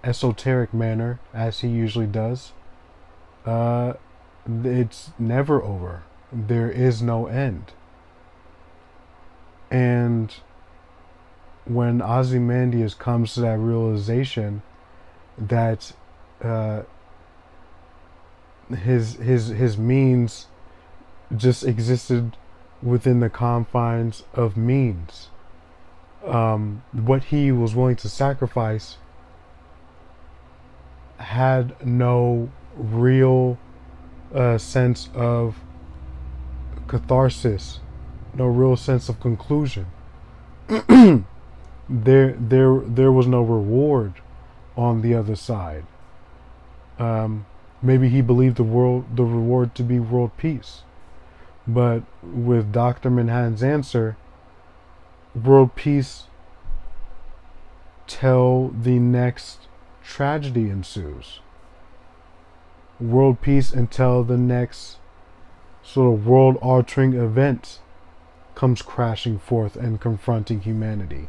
esoteric manner, as he usually does. It's never over. There is no end. And when Ozymandias comes to that realization that his means just existed within the confines of means, what he was willing to sacrifice had no real sense of catharsis, no real sense of conclusion. There was no reward on the other side. Maybe he believed the reward to be world peace, but with Dr. Manhattan's answer, world peace till the next tragedy ensues. World peace until the next sort of world-altering event comes crashing forth and confronting humanity.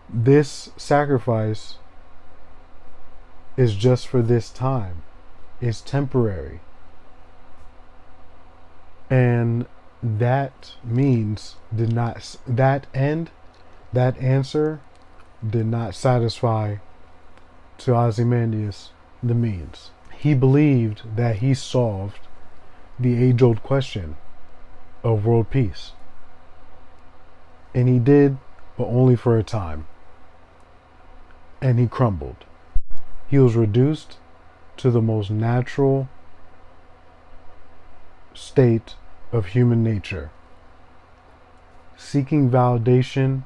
This sacrifice is just for this time. It's temporary. And that means that answer did not satisfy to Ozymandias the means. He believed that he solved the age-old question of world peace. And he did, but only for a time. And he crumbled. He was reduced to the most natural state of human nature, seeking validation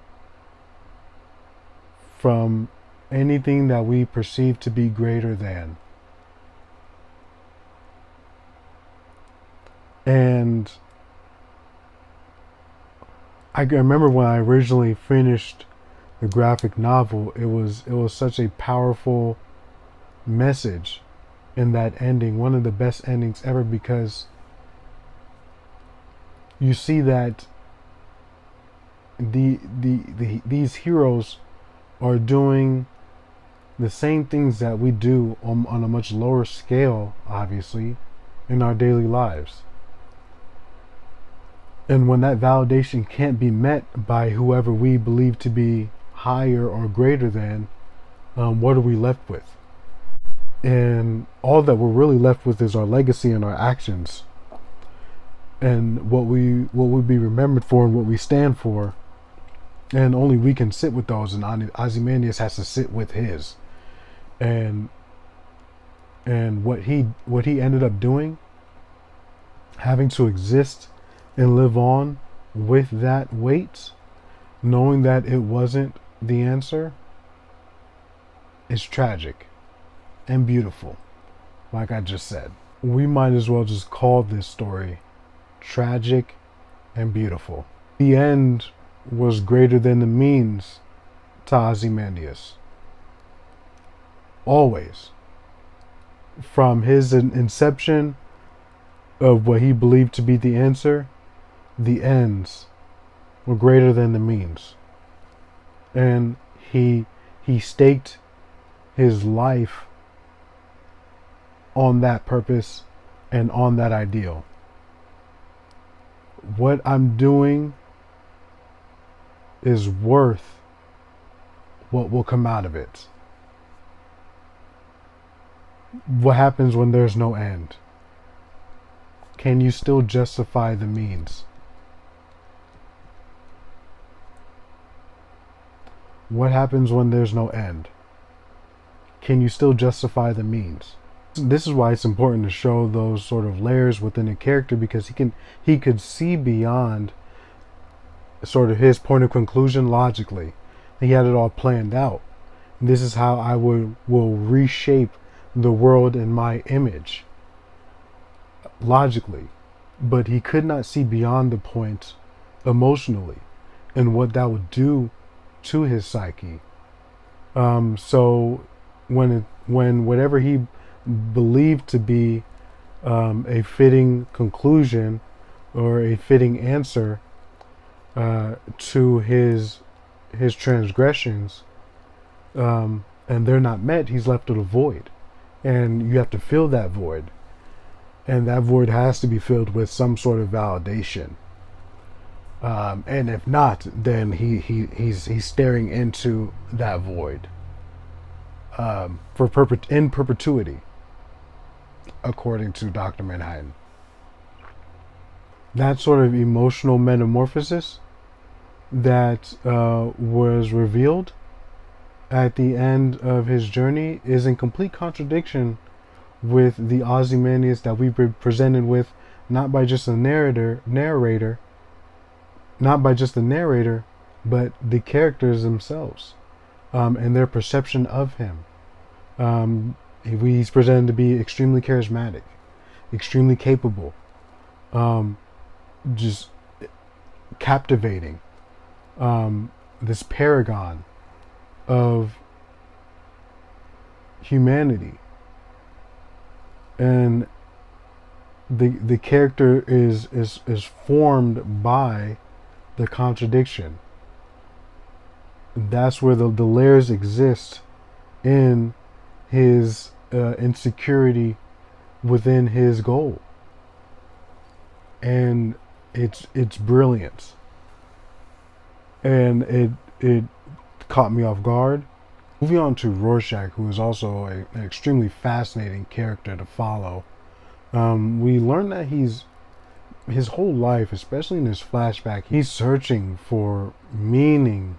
from anything that we perceive to be greater than. And I remember when I originally finished the graphic novel, it was such a powerful message in that ending, one of the best endings ever, because you see that these heroes are doing the same things that we do on a much lower scale, obviously, in our daily lives. And when that validation can't be met by whoever we believe to be higher or greater than, what are we left with? And all that we're really left with is our legacy and our actions, and what we be remembered for and what we stand for. and only we can sit with those, and Ozymandias has to sit with his. And what he ended up doing, having to exist and live on with that weight, knowing that it wasn't the answer, is tragic and beautiful. Like I just said, we might as well just call this story tragic and beautiful. The end was greater than the means to Ozymandias. Always. From his inception of what he believed to be the answer, the ends were greater than the means. And he staked his life on that purpose and on that ideal. What I'm doing is worth what will come out of it. What happens when there's no end? Can you still justify the means? What happens when there's no end? Can you still justify the means? This is why it's important to show those sort of layers within a character, because he could see beyond sort of his point of conclusion logically. He had it all planned out. This is how I will reshape the world in my image logically. But he could not see beyond the point emotionally and what that would do to his psyche. So when whatever he believed to be a fitting conclusion or a fitting answer to his transgressions, and they're not met, he's left with a void, and you have to fill that void, and that void has to be filled with some sort of validation. And if not, then he's staring into that void in perpetuity, according to Dr. Manhattan. That sort of emotional metamorphosis that was revealed at the end of his journey is in complete contradiction with the Ozymandias that we've been presented with, not by just the narrator, but the characters themselves, and their perception of him. He's presented to be extremely charismatic, extremely capable, just captivating, this paragon of humanity. And the character is formed by the contradiction. That's where the layers exist in his insecurity within his goal, and it's brilliant, and it caught me off guard. Moving on to Rorschach, who is also an extremely fascinating character to follow. We learn that his whole life, especially in his flashback, he's searching for meaning,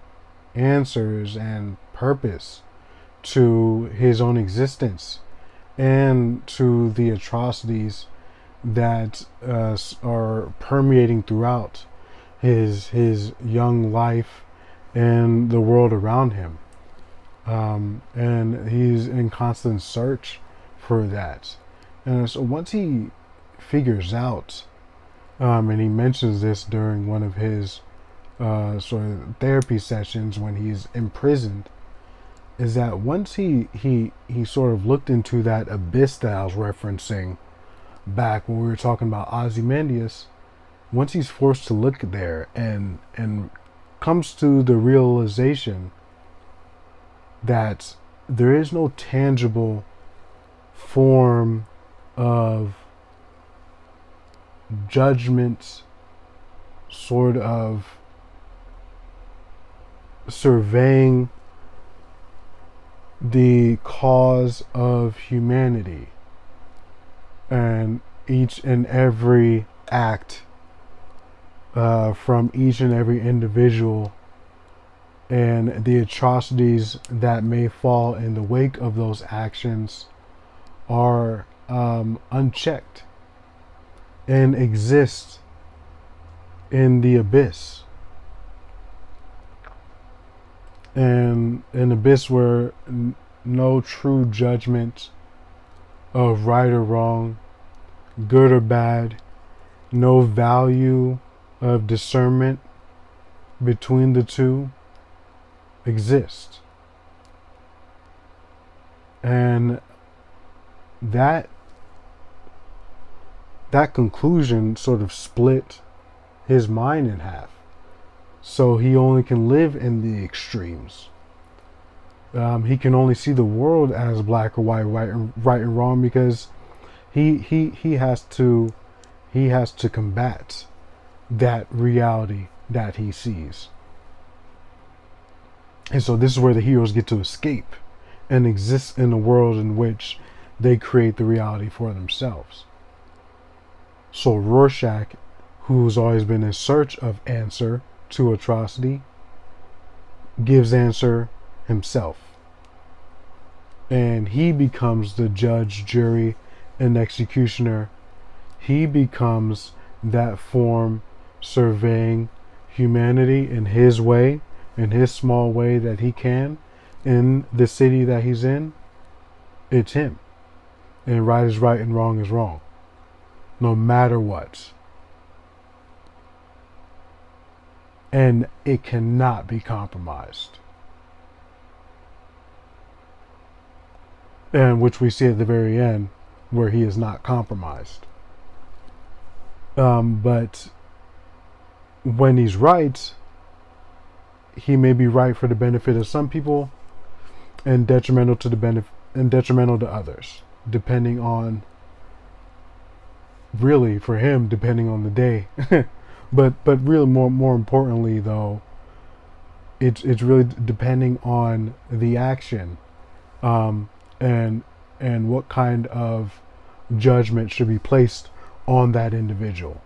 answers, and purpose to his own existence and to the atrocities that are permeating throughout his young life and the world around him. And he's in constant search for that. And so once he figures out, and he mentions this during one of his sort of therapy sessions when he's imprisoned, is that once he sort of looked into that abyss that I was referencing back when we were talking about Ozymandias, once he's forced to look there and comes to the realization that there is no tangible form of judgment, sort of surveying the cause of humanity and each and every act from each and every individual and the atrocities that may fall in the wake of those actions are unchecked and exist in the abyss. And an abyss where no true judgment of right or wrong, good or bad, no value of discernment between the two exist. And that conclusion sort of split his mind in half. So he only can live in the extremes. He can only see the world as black or white, right and wrong, because he has to combat that reality that he sees. And so this is where the heroes get to escape and exist in a world in which they create the reality for themselves. So Rorschach, who's always been in search of answer to atrocity, gives answer himself. And he becomes the judge, jury, and executioner. He becomes that form surveying humanity in his way, in his small way that he can, in the city that he's in. It's him. And right is right and wrong is wrong, no matter what. And it cannot be compromised. And which we see at the very end, where he is not compromised. But when he's right, he may be right for the benefit of some people and detrimental to others, depending on, really for him, depending on the day. But really more importantly though, it's really depending on the action, and what kind of judgment should be placed on that individual.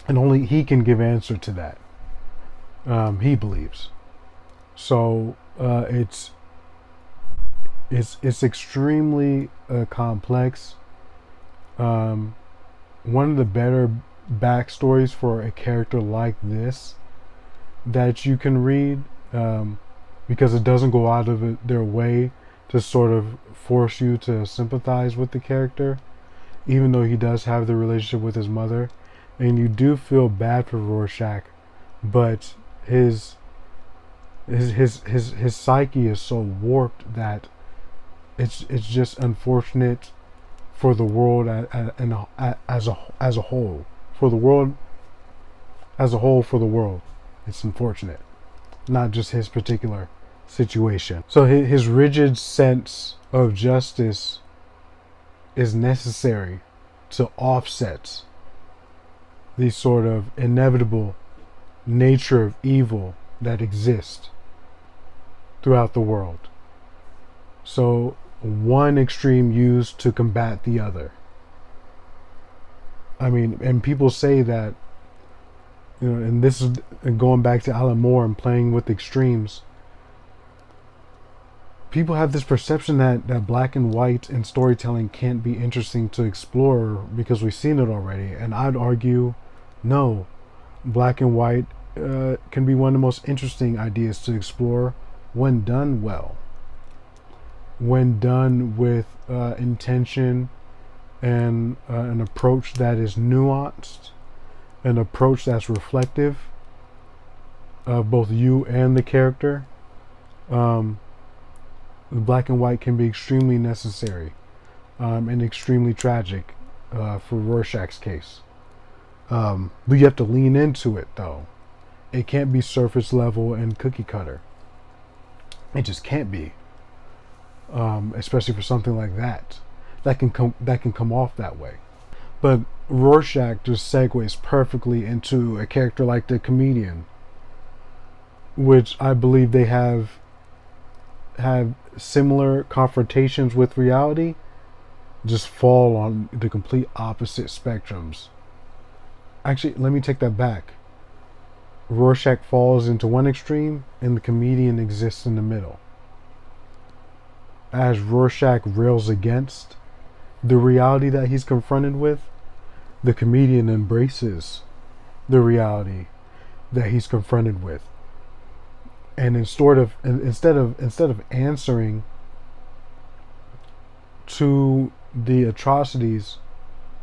And only he can give answer to that. He believes. So it's extremely complex. One of the better backstories for a character like this that you can read, because it doesn't go out of their way to sort of force you to sympathize with the character, even though he does have the relationship with his mother, and you do feel bad for Rorschach, but his psyche is so warped that it's just unfortunate for the world as a whole. For the world as a whole, for the world, it's unfortunate, not just his particular situation. So his rigid sense of justice is necessary to offset the sort of inevitable nature of evil that exists throughout the world. So one extreme used to combat the other. I mean, and people say that, and this is going back to Alan Moore and playing with extremes. People have this perception that black and white in storytelling can't be interesting to explore because we've seen it already. And I'd argue, no, black and white can be one of the most interesting ideas to explore when done well. When done with intention and an approach that is nuanced, an approach that's reflective of both you and the character. The black and white can be extremely necessary and extremely tragic for Rorschach's case. But you have to lean into it, though. It can't be surface level and cookie cutter. It just can't be, especially for something like that. That can come off that way. But Rorschach just segues perfectly into a character like the comedian, which I believe they have similar confrontations with reality, just fall on the complete opposite spectrums. Actually, let me take that back. Rorschach falls into one extreme and the comedian exists in the middle. As Rorschach rails against the reality that he's confronted with, the comedian embraces the reality that he's confronted with. And instead of answering to the atrocities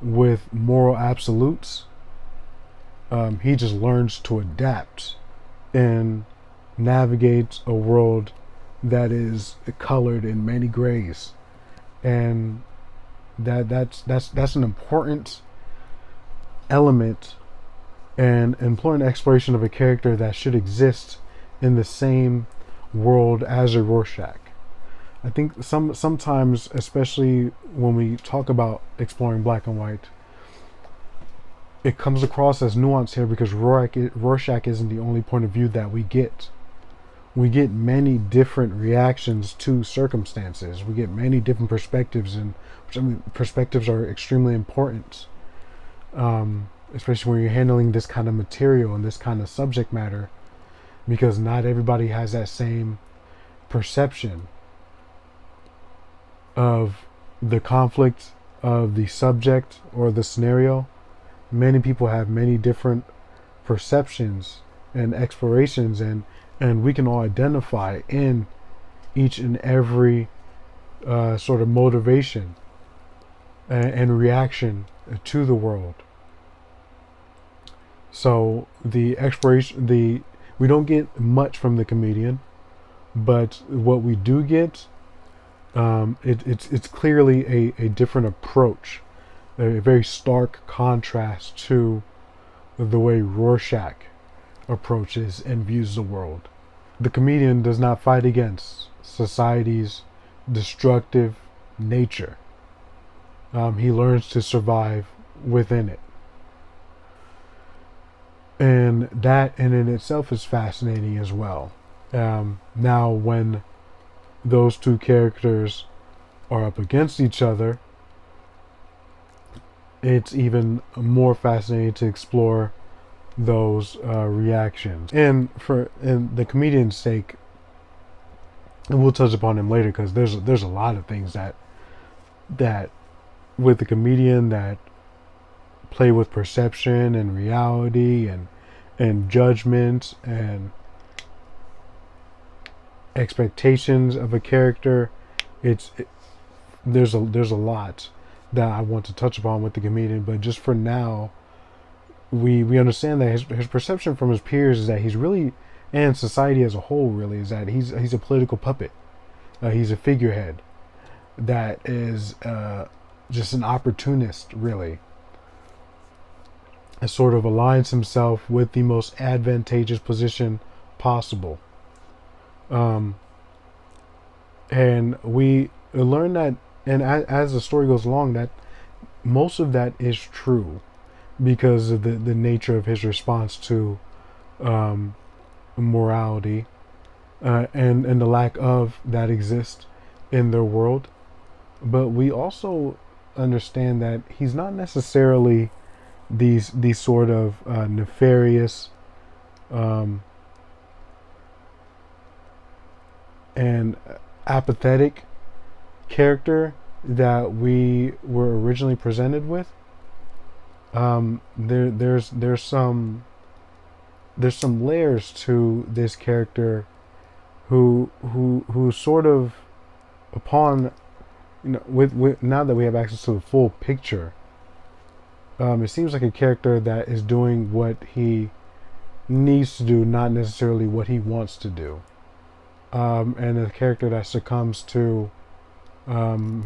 with moral absolutes, he just learns to adapt and navigate a world that is colored in many grays, and that's an important element and important exploration of a character that should exist in the same world as a Rorschach. I think sometimes, especially when we talk about exploring black and white, it comes across as nuance here because Rorschach isn't the only point of view that we get. We get many different reactions to circumstances. We get many different perspectives, and perspectives are extremely important, especially when you're handling this kind of material and this kind of subject matter, because not everybody has that same perception of the conflict, of the subject or the scenario. Many people have many different perceptions and explorations, and we can all identify in each and every sort of motivation and reaction to the world. So the exploration, we don't get much from the comedian, but what we do get, it's clearly a different approach, a very stark contrast to the way Rorschach approaches and views the world. The comedian does not fight against society's destructive nature. He learns to survive within it. And that in itself is fascinating as well. Now, when those two characters are up against each other, it's even more fascinating to explore those reactions. And for the comedian's sake, and we'll touch upon him later, because there's a lot of things that with the comedian that play with perception and reality and judgment and expectations of a character. There's a lot that I want to touch upon with the comedian, but just for now, we understand that his perception from his peers is that he's really, and society as a whole really, is that he's a political puppet. He's a figurehead that is just an opportunist, really. And sort of aligns himself with the most advantageous position possible. And we learn that, and as the story goes along, that most of that is true because of the nature of his response to morality and the lack of that exists in their world. But we also understand that he's not necessarily these sort of nefarious and apathetic character that we were originally presented with. There's some layers to this character who sort of, upon, with now that we have access to the full picture, it seems like a character that is doing what he needs to do, not necessarily what he wants to do. And a character that succumbs to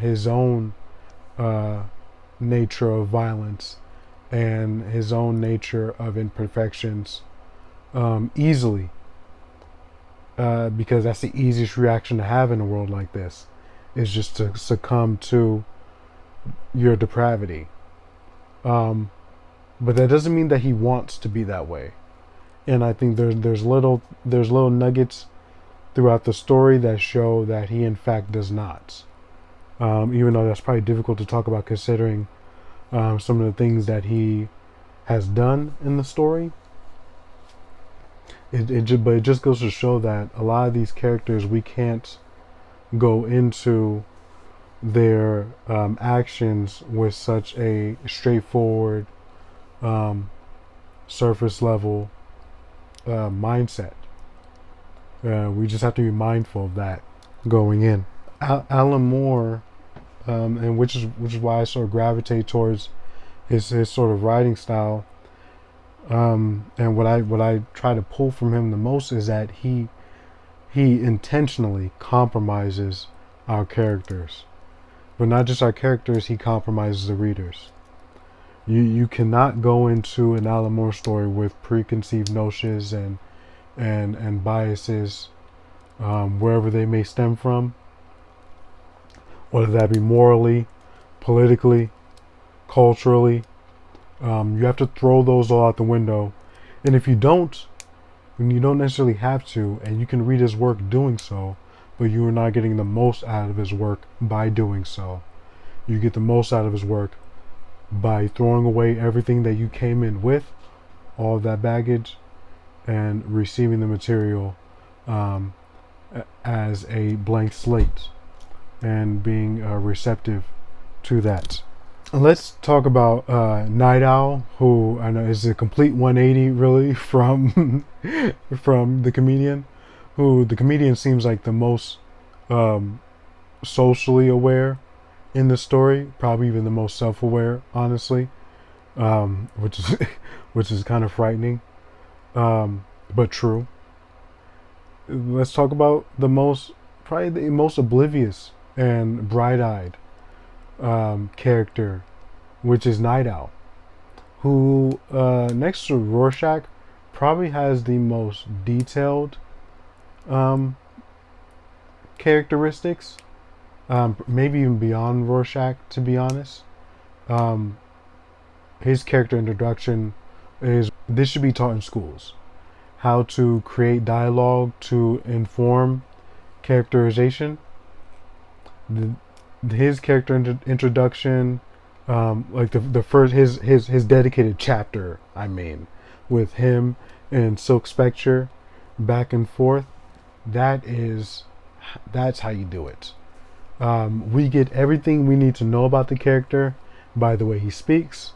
his own nature of violence and his own nature of imperfections easily, because that's the easiest reaction to have in a world like this, is just to succumb to your depravity. But that doesn't mean that he wants to be that way. And I think there's little nuggets throughout the story that show that he in fact does not. Even though that's probably difficult to talk about considering some of the things that he has done in the story. but it just goes to show that a lot of these characters, we can't go into their actions with such a straightforward, um, surface level mindset. We just have to be mindful of that going in. Alan Moore, and which is why I sort of gravitate towards his sort of writing style. And what I try to pull from him the most is that he intentionally compromises our characters, but not just our characters. He compromises the readers. You cannot go into an Alan Moore story with preconceived notions and biases, wherever they may stem from, whether that be morally, politically, culturally. You have to throw those all out the window. And if you don't, then you don't necessarily have to, and you can read his work doing so, but you are not getting the most out of his work by doing so. You get the most out of his work by throwing away everything that you came in with, all of that baggage, and receiving the material as a blank slate and being receptive to that. Let's talk about Night Owl, who I know is a complete 180 really from from the comedian. Who the comedian seems like the most socially aware in the story, probably even the most self-aware, honestly, which is which is kind of frightening, but true. Let's talk about probably the most oblivious and bright-eyed character, which is Night Owl, who next to Rorschach probably has the most detailed characteristics, maybe even beyond Rorschach, to be honest. His character introduction this should be taught in schools, how to create dialogue to inform characterization. His character introduction, like the first his dedicated chapter, I mean, with him and Silk Spectre back and forth, that's how you do it. We get everything we need to know about the character by the way he speaks,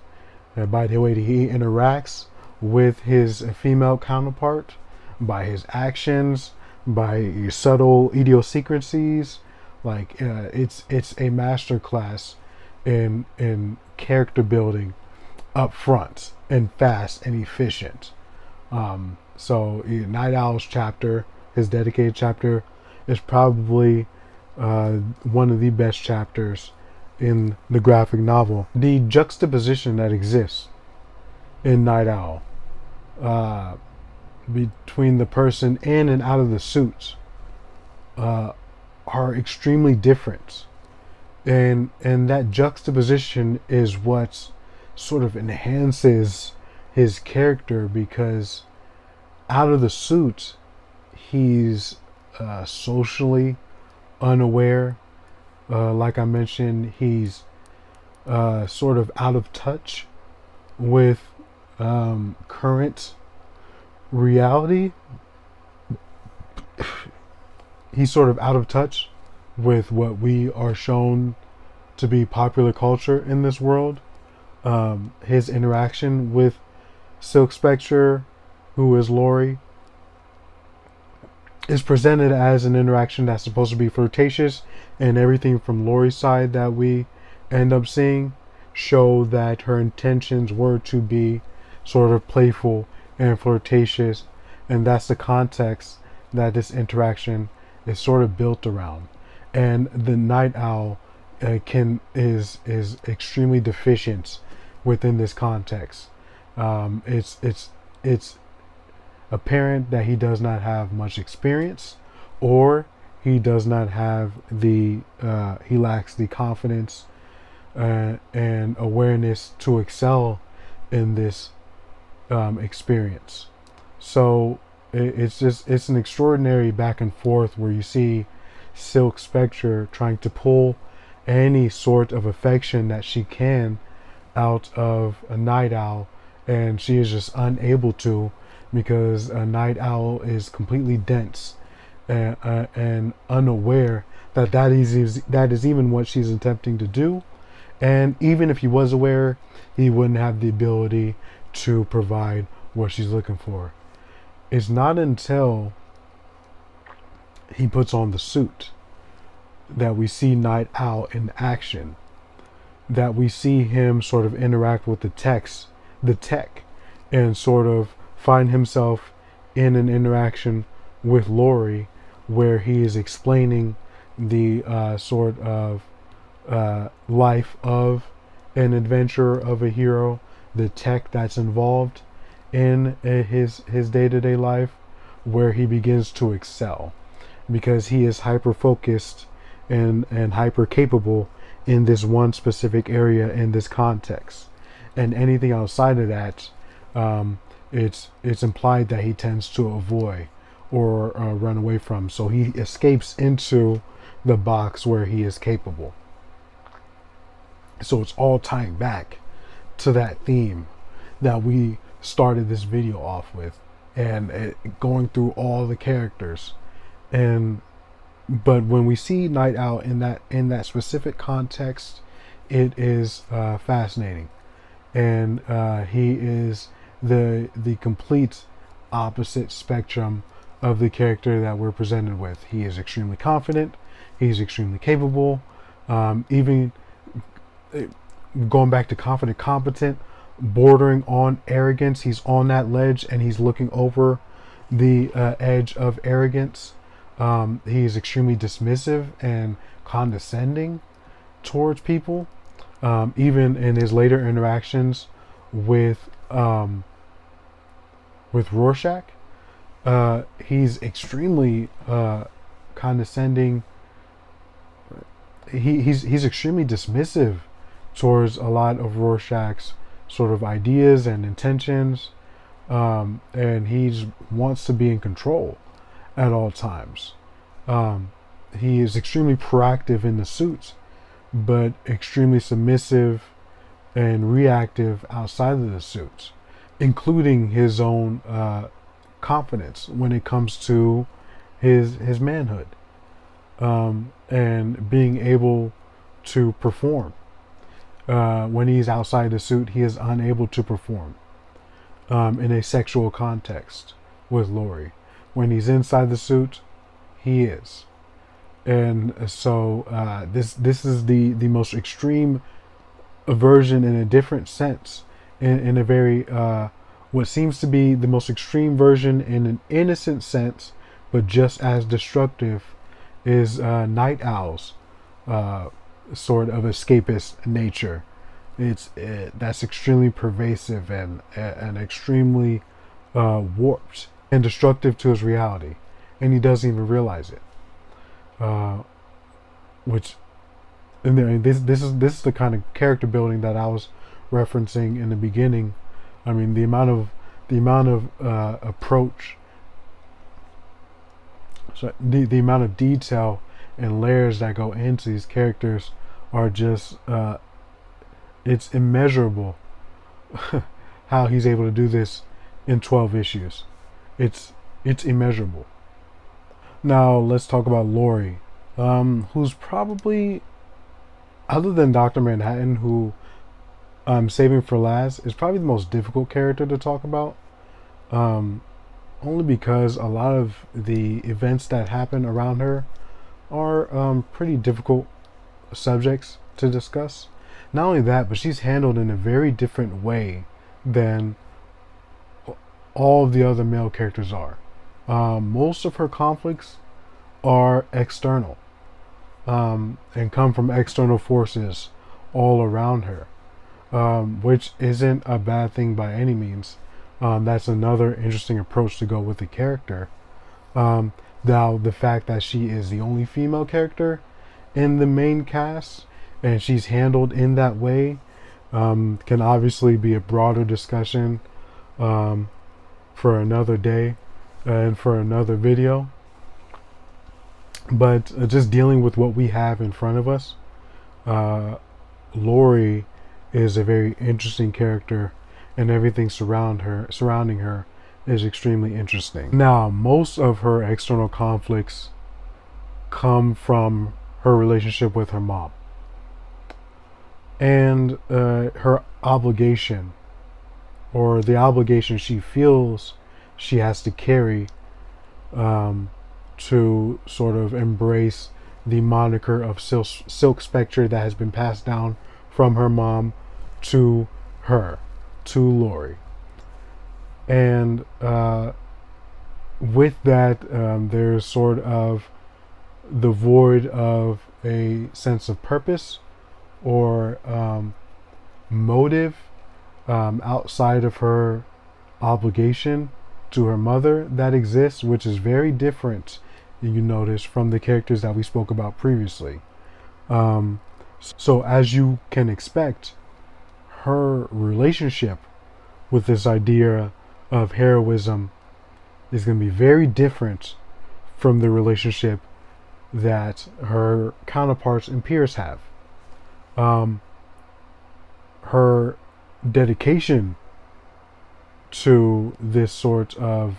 by the way that he interacts with his female counterpart, by his actions, by subtle idiosyncrasies. Like it's a masterclass in character building, up front and fast and efficient. So Night Owl's chapter, his dedicated chapter, is probably one of the best chapters in the graphic novel. The juxtaposition that exists in Night Owl, between the person in and out of the suits, are extremely different, and that juxtaposition is what sort of enhances his character, because out of the suit he's socially unaware. Like I mentioned, he's sort of out of touch with current reality. He's sort of out of touch with what we are shown to be popular culture in this world. His interaction with Silk Spectre, who is Laurie, is presented as an interaction that's supposed to be flirtatious, and everything from Laurie's side that we end up seeing show that her intentions were to be sort of playful and flirtatious, and that's the context that this interaction is sort of built around. And the Night Owl is extremely deficient within this context. It's apparent that he does not have much experience, or he does not have he lacks the confidence and awareness to excel in this experience. So it's an extraordinary back and forth where you see Silk Spectre trying to pull any sort of affection that she can out of a Night Owl, and she is just unable to, because a night owl is completely dense and unaware that that is even what she's attempting to do. And even if he was aware, he wouldn't have the ability to provide what she's looking for. It's not until he puts on the suit that we see Night Owl in action, that we see him sort of interact with the tech, and sort of find himself in an interaction with Lori where he is explaining the sort of life of an adventurer, of a hero, the tech that's involved in his day-to-day life, where he begins to excel because he is hyper focused and hyper capable in this one specific area, in this context. And anything outside of that, it's implied that he tends to avoid or run away from. So he escapes into the box where he is capable. So it's all tying back to that theme that we started this video off with, and going through all the characters. And but when we see Night Owl in that specific context, it is fascinating, and he is the complete opposite spectrum of the character that we're presented with. He is extremely confident. He's extremely capable. Even going back to confident, competent, bordering on arrogance. He's on that ledge and he's looking over the edge of arrogance. He is extremely dismissive and condescending towards people. Even in his later interactions with Rorschach, he's extremely condescending. He's extremely dismissive towards a lot of Rorschach's sort of ideas and intentions, and he wants to be in control at all times. He is extremely proactive in the suits, but extremely submissive and reactive outside of the suits, including his own confidence when it comes to his manhood, and being able to perform. When he's outside the suit, he is unable to perform in a sexual context with Lori. When he's inside the suit, he is. And so this is the most extreme version in a different sense, in a very what seems to be the most extreme version in an innocent sense, but just as destructive, is Night Owl's sort of escapist nature. That's extremely pervasive and extremely warped and destructive to his reality, and he doesn't even realize it. This is the kind of character building that I was referencing in the beginning. I mean, the amount of approach, so the amount of detail and layers that go into these characters are just it's immeasurable how he's able to do this in 12 issues. It's immeasurable. Now let's talk about Lori, who's probably, other than Dr. Manhattan, who I'm saving for last, is probably the most difficult character to talk about. Only because a lot of the events that happen around her are pretty difficult subjects to discuss. Not only that, but she's handled in a very different way than all of the other male characters are. Most of her conflicts are external, and come from external forces all around her, which isn't a bad thing by any means. That's another interesting approach to go with the character. Now, the fact that she is the only female character in the main cast, and she's handled in that way, can obviously be a broader discussion for another day and for another video. But just dealing with what we have in front of us, Lori is a very interesting character, and everything surrounding her is extremely interesting. Now, most of her external conflicts come from her relationship with her mom and her obligation, or the obligation she feels she has to carry to sort of embrace the moniker of Silk Spectre that has been passed down from her mom to her, to Laurie. And with that, there's sort of the void of a sense of purpose or motive outside of her obligation to her mother that exists, which is very different, you notice, from the characters that we spoke about previously. So as you can expect, her relationship with this idea of heroism is going to be very different from the relationship that her counterparts and peers have. Her dedication to this sort of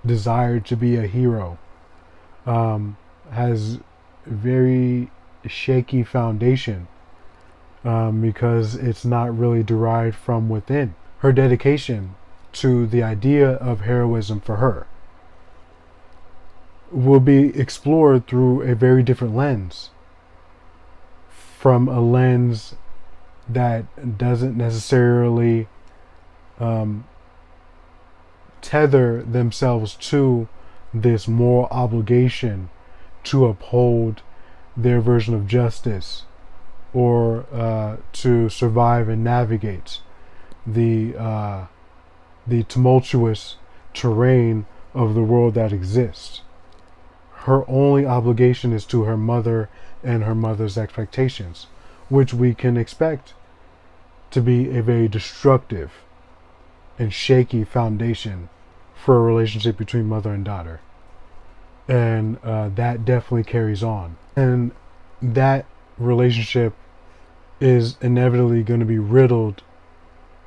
desire to be a hero has very shaky foundation because it's not really derived from within. Her dedication to the idea of heroism for her will be explored through a very different lens, from a lens that doesn't necessarily tether themselves to this moral obligation to uphold their version of justice or to survive and navigate the tumultuous terrain of the world that exists. Her only obligation is to her mother and her mother's expectations, which we can expect to be a very destructive and shaky foundation for a relationship between mother and daughter. And that definitely carries on. And that relationship is inevitably going to be riddled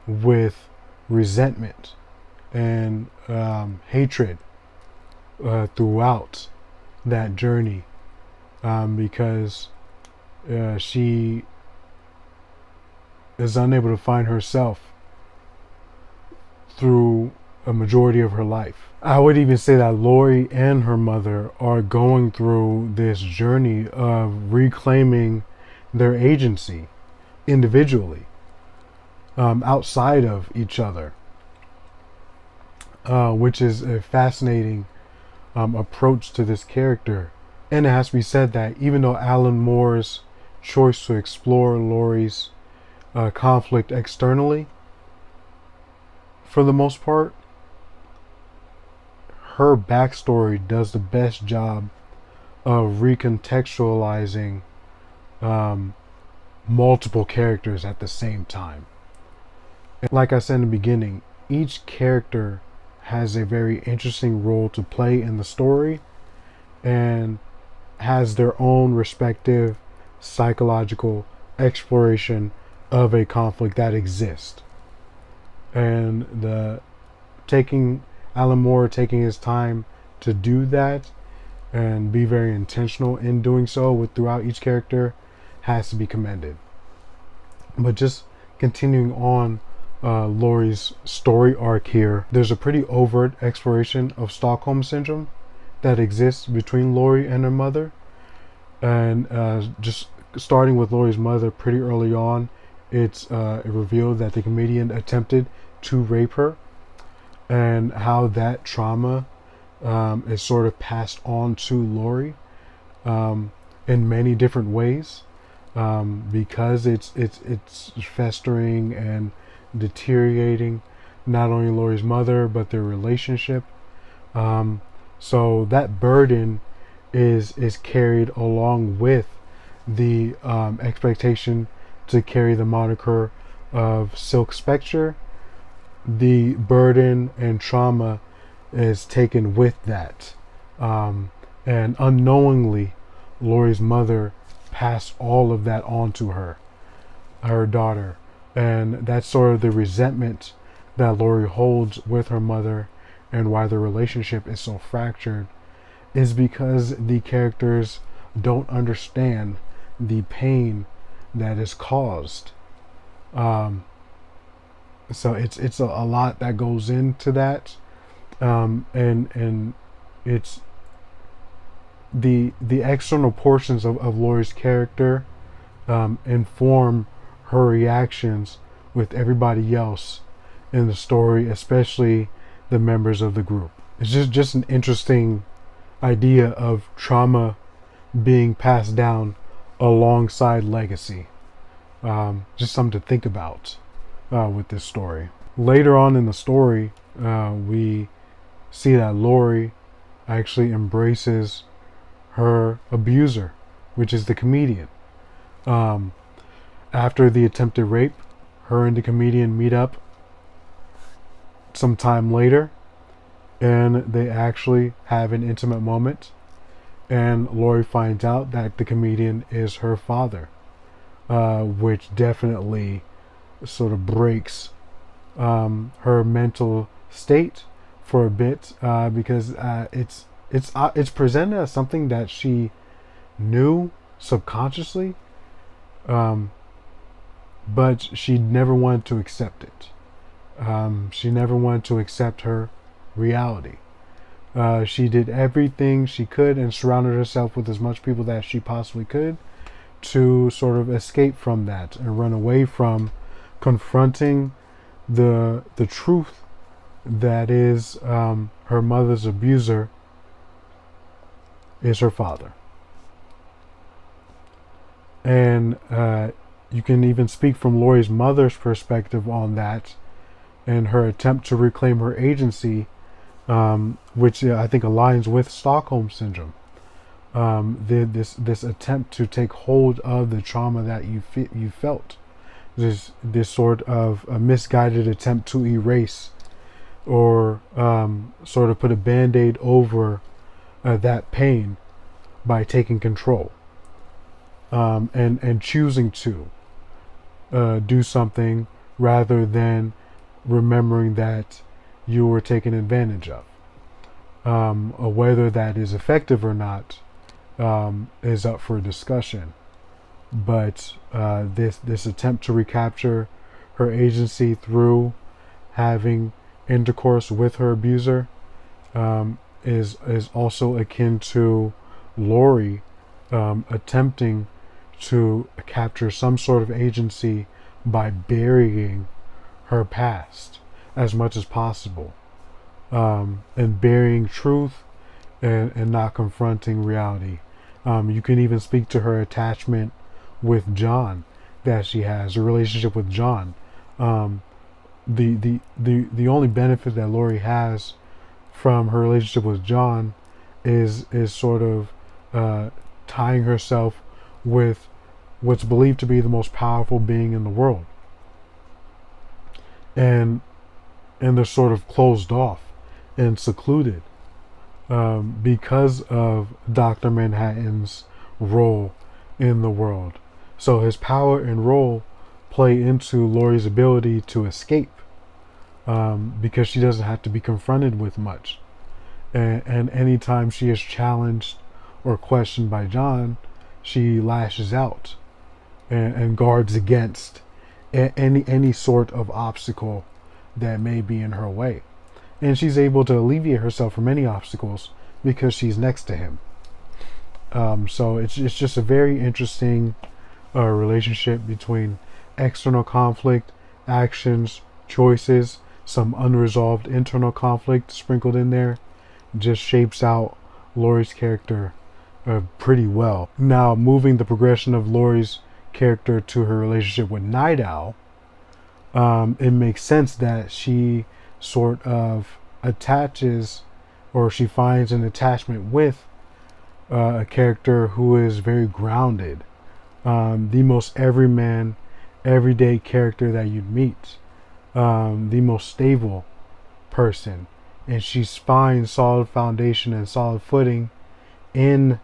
with resentment and hatred throughout that journey, because she is unable to find herself through a majority of her life. I would even say that Laurie and her mother are going through this journey of reclaiming their agency individually, outside of each other, which is a fascinating approach to this character. And it has to be said that even though Alan Moore's choice to explore Laurie's conflict externally, for the most part, her backstory does the best job of recontextualizing multiple characters at the same time. And like I said in the beginning, each character has a very interesting role to play in the story and has their own respective psychological exploration of a conflict that exists. And Alan Moore taking his time to do that and be very intentional in doing so throughout each character has to be commended. But just continuing on Laurie's story arc here, there's a pretty overt exploration of Stockholm Syndrome that exists between Laurie and her mother. And just starting with Laurie's mother pretty early on, it's revealed that the comedian attempted to rape her, and how that trauma is sort of passed on to Laurie in many different ways, because it's festering and deteriorating not only Laurie's mother but their relationship. So that burden is carried along with the expectation to carry the moniker of Silk Spectre. The burden and trauma is taken with that, and unknowingly Laurie's mother passed all of that on to her daughter, and that's sort of the resentment that Lori holds with her mother and why the relationship is so fractured is because the characters don't understand the pain that is caused. Um, so it's a lot that goes into that, and it's the external portions of Lori's character inform her reactions with everybody else in the story, especially the members of the group. It's just an interesting idea of trauma being passed down alongside legacy. Just something to think about with this story. Later on in the story, we see that Lori actually embraces her abuser, which is the comedian. After the attempted rape, her and the comedian meet up some time later, and they actually have an intimate moment. And Lori finds out that the comedian is her father, which definitely sort of breaks her mental state for a bit, because it's presented as something that she knew subconsciously, but she never wanted to accept it. She never wanted to accept her reality. She did everything she could and surrounded herself with as much people that she possibly could to sort of escape from that and run away from confronting the truth that is her mother's abuser is her father. And you can even speak from Lori's mother's perspective on that and her attempt to reclaim her agency, which I think aligns with Stockholm Syndrome. This attempt to take hold of the trauma that you felt, this sort of a misguided attempt to erase or sort of put a band-aid over that pain by taking control, and choosing to do something rather than remembering that you were taken advantage of. Whether that is effective or not is up for discussion. But this attempt to recapture her agency through having intercourse with her abuser is also akin to Lori attempting to capture some sort of agency by burying her past as much as possible, and burying truth and not confronting reality. You can even speak to her attachment with John that she has, a relationship with John. The only benefit that Lori has from her relationship with John is sort of tying herself with what's believed to be the most powerful being in the world. And they're sort of closed off and secluded because of Dr. Manhattan's role in the world. So his power and role play into Lori's ability to escape, because she doesn't have to be confronted with much. And anytime she is challenged or questioned by John, she lashes out and guards against any sort of obstacle that may be in her way. And she's able to alleviate herself from any obstacles because she's next to him. So it's just a very interesting relationship between external conflict, actions, choices, some unresolved internal conflict sprinkled in there. Just shapes out Lori's character pretty well. Now, moving the progression of Lori's character to her relationship with Night Owl, it makes sense that she sort of attaches, or she finds an attachment with a character who is very grounded, the most everyman, everyday character that you'd meet, the most stable person, and she finds solid foundation and solid footing in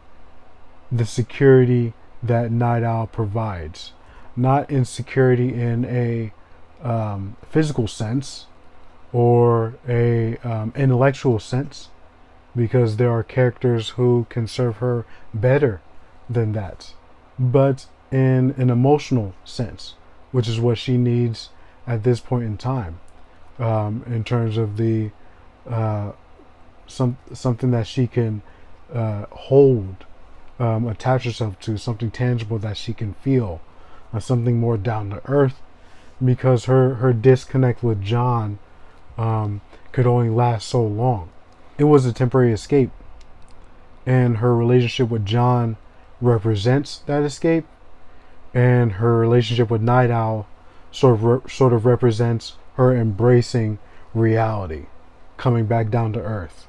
the security that Night Owl provides. Not insecurity in a physical sense, or a intellectual sense, because there are characters who can serve her better than that, but in an emotional sense, which is what she needs at this point in time, in terms of the something that she can hold, attach herself to, something tangible that she can feel, something more down to earth, because her disconnect with John could only last so long. It was a temporary escape, and her relationship with John represents that escape, and her relationship with Night Owl sort of represents her embracing reality, coming back down to earth,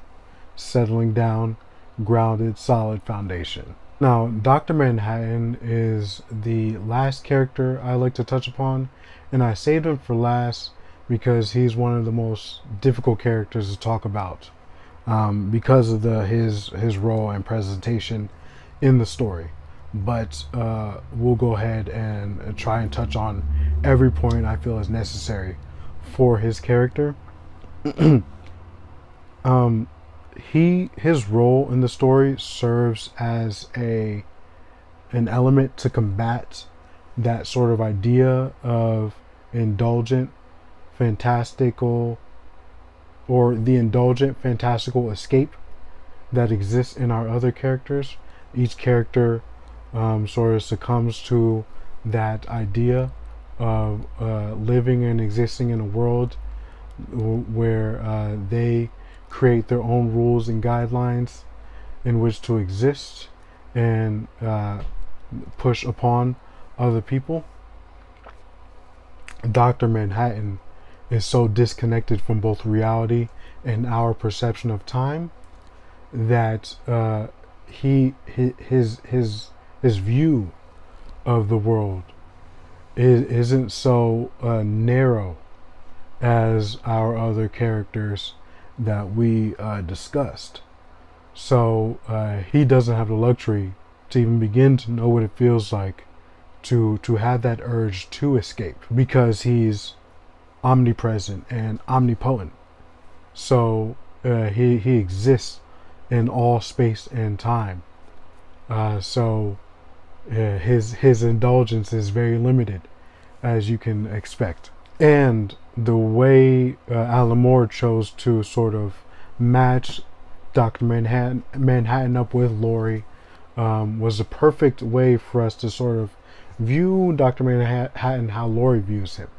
settling down, grounded, solid foundation. Now, Dr. Manhattan is the last character I like to touch upon, and I saved him for last because he's one of the most difficult characters to talk about, because of his role and presentation in the story. But we'll go ahead and try and touch on every point I feel is necessary for his character. His role in the story serves as an element to combat that sort of idea of indulgent, fantastical, or the indulgent, fantastical escape that exists in our other characters. Each character sort of succumbs to that idea of living and existing in a world where they create their own rules and guidelines in which to exist and push upon other people. Dr. Manhattan is so disconnected from both reality and our perception of time that his view of the world isn't so narrow as our other characters that we discussed. So he doesn't have the luxury to even begin to know what it feels like to have that urge to escape, because he's omnipresent and omnipotent. So he exists in all space and time. So his indulgence is very limited, as you can expect. And the way Alan Moore chose to sort of match Dr. Manhattan up with Laurie was the perfect way for us to sort of view Dr. Manhattan how Laurie views him.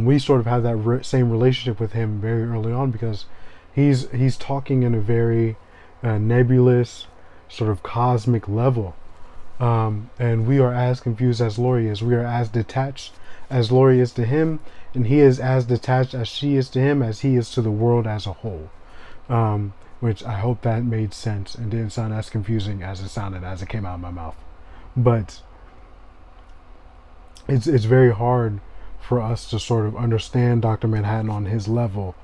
We sort of have that same relationship with him very early on, because he's talking in a very nebulous, sort of cosmic level. And we are as confused as Laurie is. We are as detached as Laurie is to him, and he is as detached as she is to him, as he is to the world as a whole. Which I hope that made sense and didn't sound as confusing as it sounded as it came out of my mouth. But it's very hard for us to sort of understand Dr. Manhattan on his level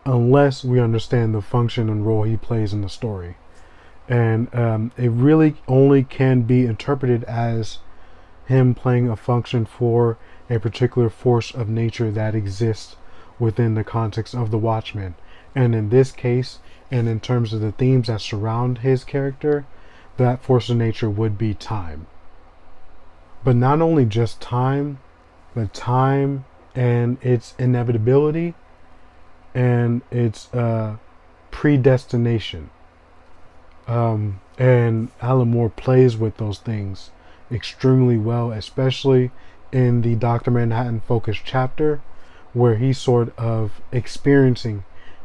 unless we understand the function and role he plays in the story. And it really only can be interpreted as him playing a function for a particular force of nature that exists within the context of the Watchmen. And in this case, and in terms of the themes that surround his character, that force of nature would be time. But not only just time, but time and its inevitability and its predestination. And Alan Moore plays with those things extremely well, especially in the Dr. Manhattan focused chapter, where he's sort of experiencing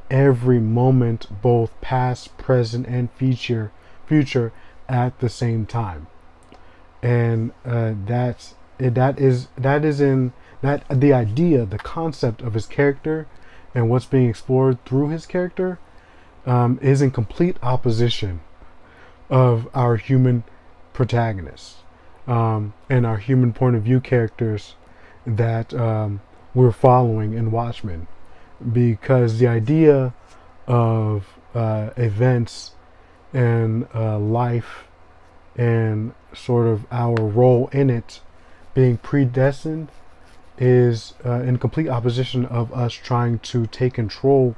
every moment, both past, present, and future at the same time. And the idea, the concept of his character and what's being explored through his character is in complete opposition of our human protagonists and our human point of view characters that we're following in Watchmen. Because the idea of events and life and sort of our role in it being predestined is in complete opposition of us trying to take control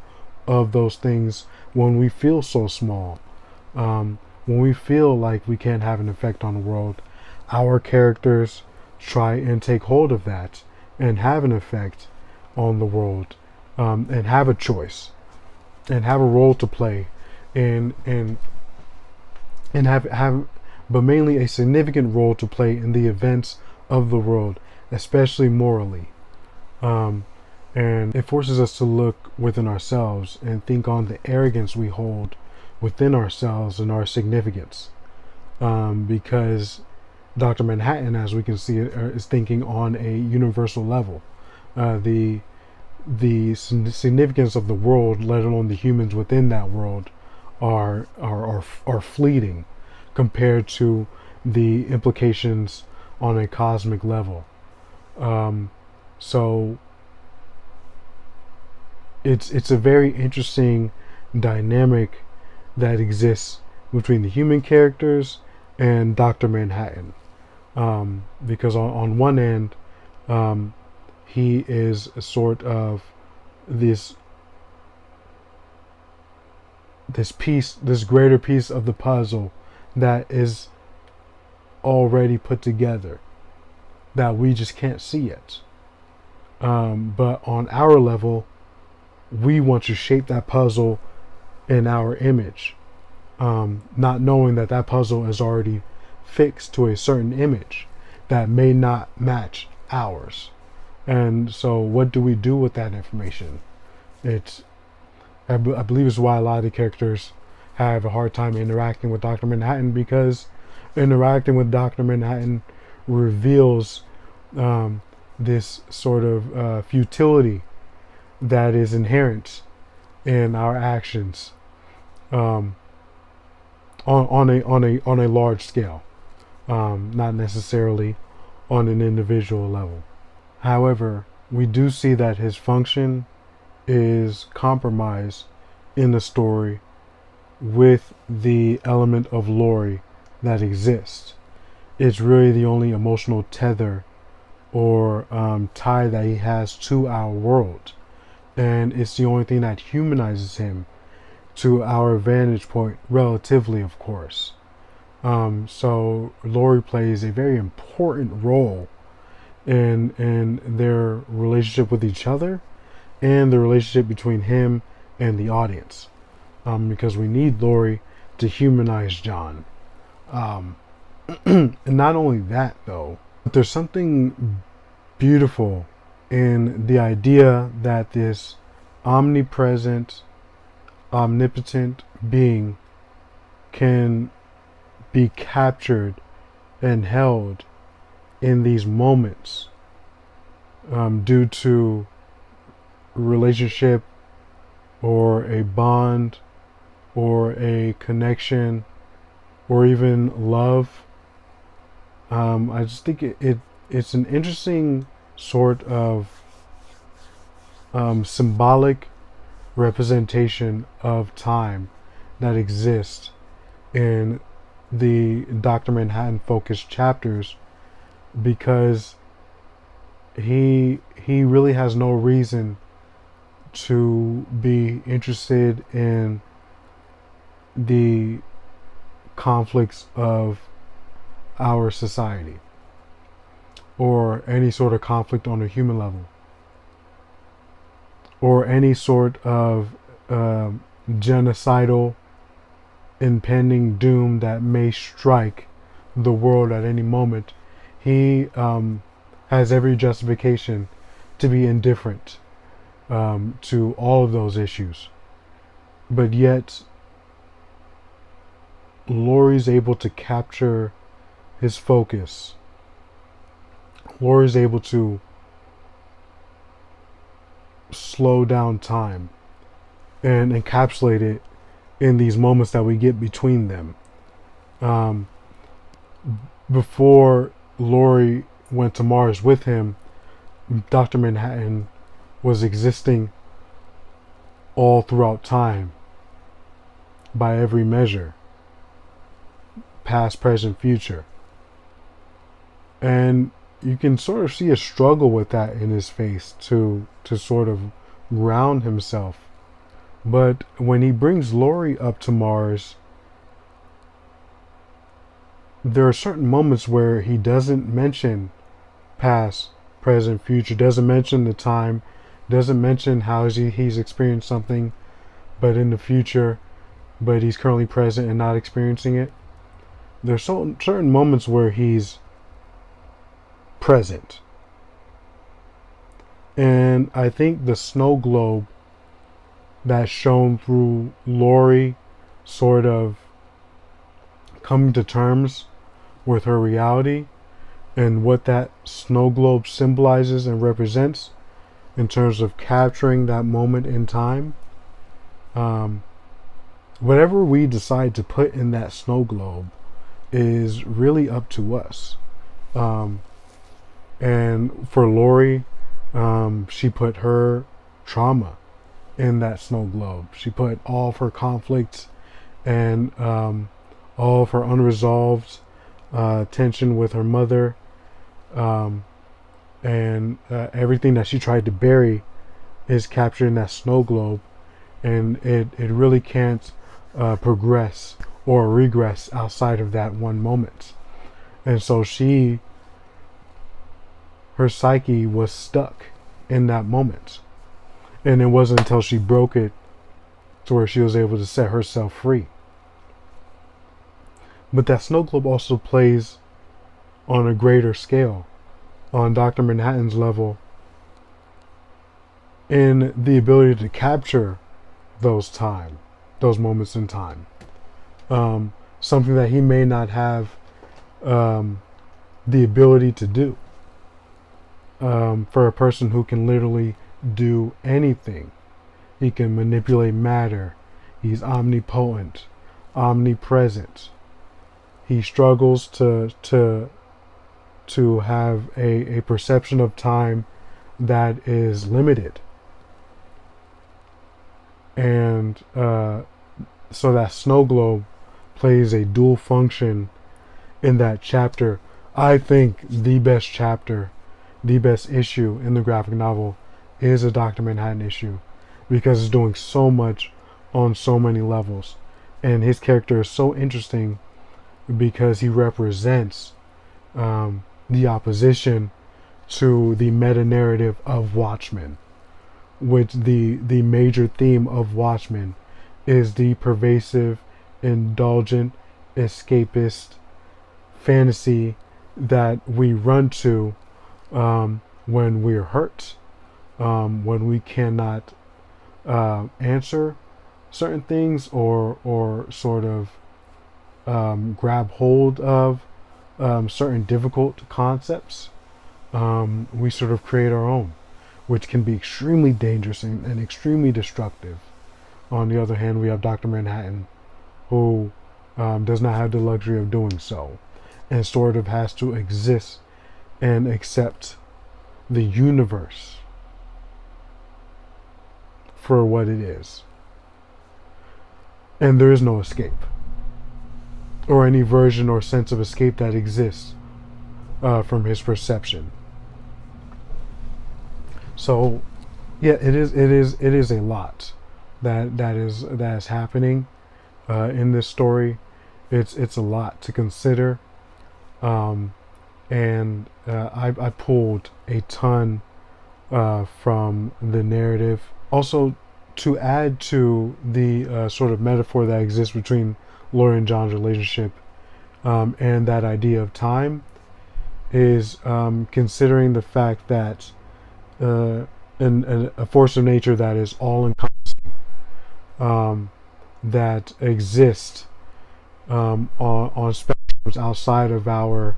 of those things when we feel so small. When we feel like we can't have an effect on the world, our characters try and take hold of that and have an effect on the world, and have a choice and have a role to play, and have but mainly a significant role to play in the events of the world, especially morally. And it forces us to look within ourselves and think on the arrogance we hold within ourselves and our significance. Because Dr. Manhattan, as we can see, is thinking on a universal level. The significance of the world, let alone the humans within that world, are fleeting compared to the implications on a cosmic level. So it's a very interesting dynamic that exists between the human characters and Dr. Manhattan, because on one end, he is a sort of this greater piece of the puzzle that is already put together, that we just can't see yet. But on our level, we want to shape that puzzle in our image, not knowing that that puzzle is already fixed to a certain image that may not match ours. And so what do we do with that information? I believe it's why a lot of the characters have a hard time interacting with Dr. Manhattan, because interacting with Dr. Manhattan reveals this sort of futility that is inherent in our actions, on a large scale, not necessarily on an individual level. However, we do see that his function is compromised in the story with the element of Laurie that exists. It's really the only emotional tether or tie that he has to our world, and it's the only thing that humanizes him to our vantage point, relatively, of course. So Laurie plays a very important role in their relationship with each other and the relationship between him and the audience, because we need Laurie to humanize John. And not only that, though, but there's something beautiful in the idea that this omnipresent, omnipotent being can be captured and held in these moments, due to relationship or a bond or a connection or even love. I just think it's an interesting sort of symbolic representation of time that exists in the Dr. Manhattan focused chapters, because he really has no reason to be interested in the conflicts of our society or any sort of conflict on a human level or any sort of genocidal impending doom that may strike the world at any moment. He has every justification to be indifferent to all of those issues. But yet, Laurie's able to capture his focus. Laurie's able to slow down time and encapsulate it in these moments that we get between them. Before Laurie went to Mars with him, Dr. Manhattan was existing all throughout time by every measure, past, present, future. And you can sort of see a struggle with that in his face to sort of ground himself. But when he brings Lori up to Mars, there are certain moments where he doesn't mention past, present, future, doesn't mention the time, doesn't mention how he's experienced something, but in the future, but he's currently present and not experiencing it. There's certain moments where he's present. And I think the snow globe that's shown through Lori sort of coming to terms with her reality and what that snow globe symbolizes and represents in terms of capturing that moment in time. Whatever we decide to put in that snow globe is really up to us. And for Lori, she put her trauma in that snow globe. She put all of her conflicts and all of her unresolved tension with her mother, and everything that she tried to bury is captured in that snow globe, and it really can't progress or regress outside of that one moment. And so her psyche was stuck in that moment, and it wasn't until she broke it to where she was able to set herself free. But that snow globe also plays on a greater scale, on Dr. Manhattan's level, in the ability to capture those moments in time. Something that he may not have the ability to do. For a person who can literally do anything. He can manipulate matter. He's omnipotent, omnipresent. He struggles to have a perception of time that is limited. And so that snow globe plays a dual function in that chapter. I think the best chapter, the best issue in the graphic novel is a Dr. Manhattan issue, because it's doing so much on so many levels. And his character is so interesting because he represents the opposition to the meta-narrative of Watchmen, which the major theme of Watchmen is the pervasive, indulgent, escapist fantasy that we run to when we're hurt, when we cannot answer certain things or sort of grab hold of certain difficult concepts. We sort of create our own, which can be extremely dangerous and extremely destructive. On the other hand, we have Dr. Manhattan, who does not have the luxury of doing so, and sort of has to exist and accept the universe for what it is. And there is no escape, or any version or sense of escape that exists from his perception. So, yeah, it is a lot that is happening in this story. It's a lot to consider, and I pulled a ton from the narrative. Also, to add to the sort of metaphor that exists between Lori and John's relationship and that idea of time, is considering the fact that a force of nature that is all-encompassing, that exists on spectrums outside of our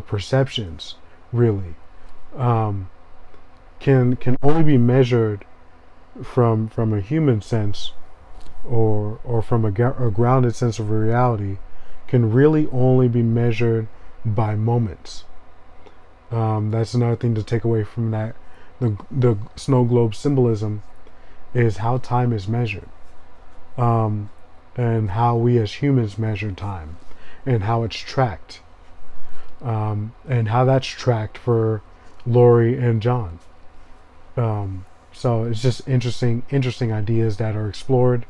perceptions, really, can only be measured from a human sense, or from a grounded sense of reality, can really only be measured by moments. That's another thing to take away from that. The snow globe symbolism is how time is measured, and how we as humans measure time, and how it's tracked. and how that's tracked for Laurie and John. So it's just interesting ideas that are explored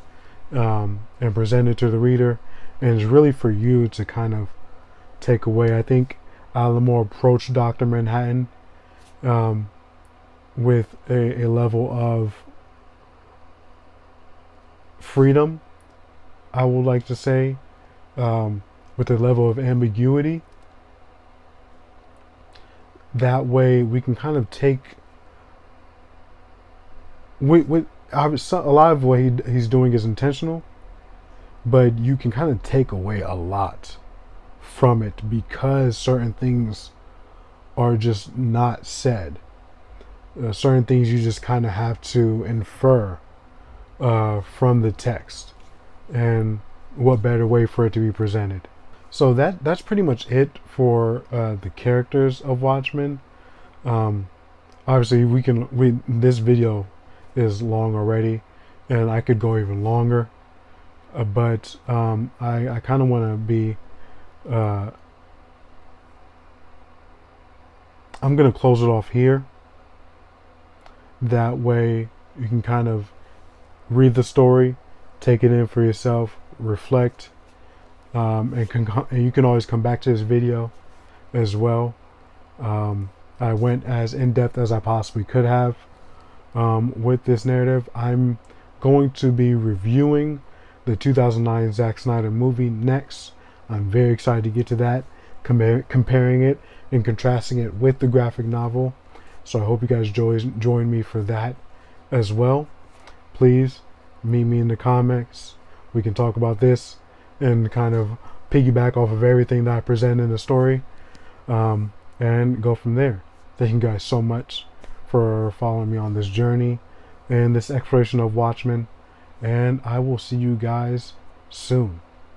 and presented to the reader, and it's really for you to kind of take away. I think Alamo approached Dr. Manhattan with a level of freedom, I would like to say, with a level of ambiguity. That way we can kind of take a lot of what he's doing is intentional, but you can kind of take away a lot from it because certain things are just not said. Certain things you just kind of have to infer from the text, and what better way for it to be presented. So that's pretty much it for the characters of Watchmen. Obviously, this video is long already, and I could go even longer. But I kind of want to be. I'm gonna close it off here. That way, you can kind of read the story, take it in for yourself, reflect, and you can always come back to this video as well. I went as in-depth as I possibly could have with this narrative. I'm going to be reviewing the 2009 Zack Snyder movie next. I'm very excited to get to that, comparing it and contrasting it with the graphic novel. So I hope you guys join me for that as well. Please meet me in the comments. We can talk about this and kind of piggyback off of everything that I present in the story, and go from there. Thank you guys so much for following me on this journey and this exploration of Watchmen, and I will see you guys soon.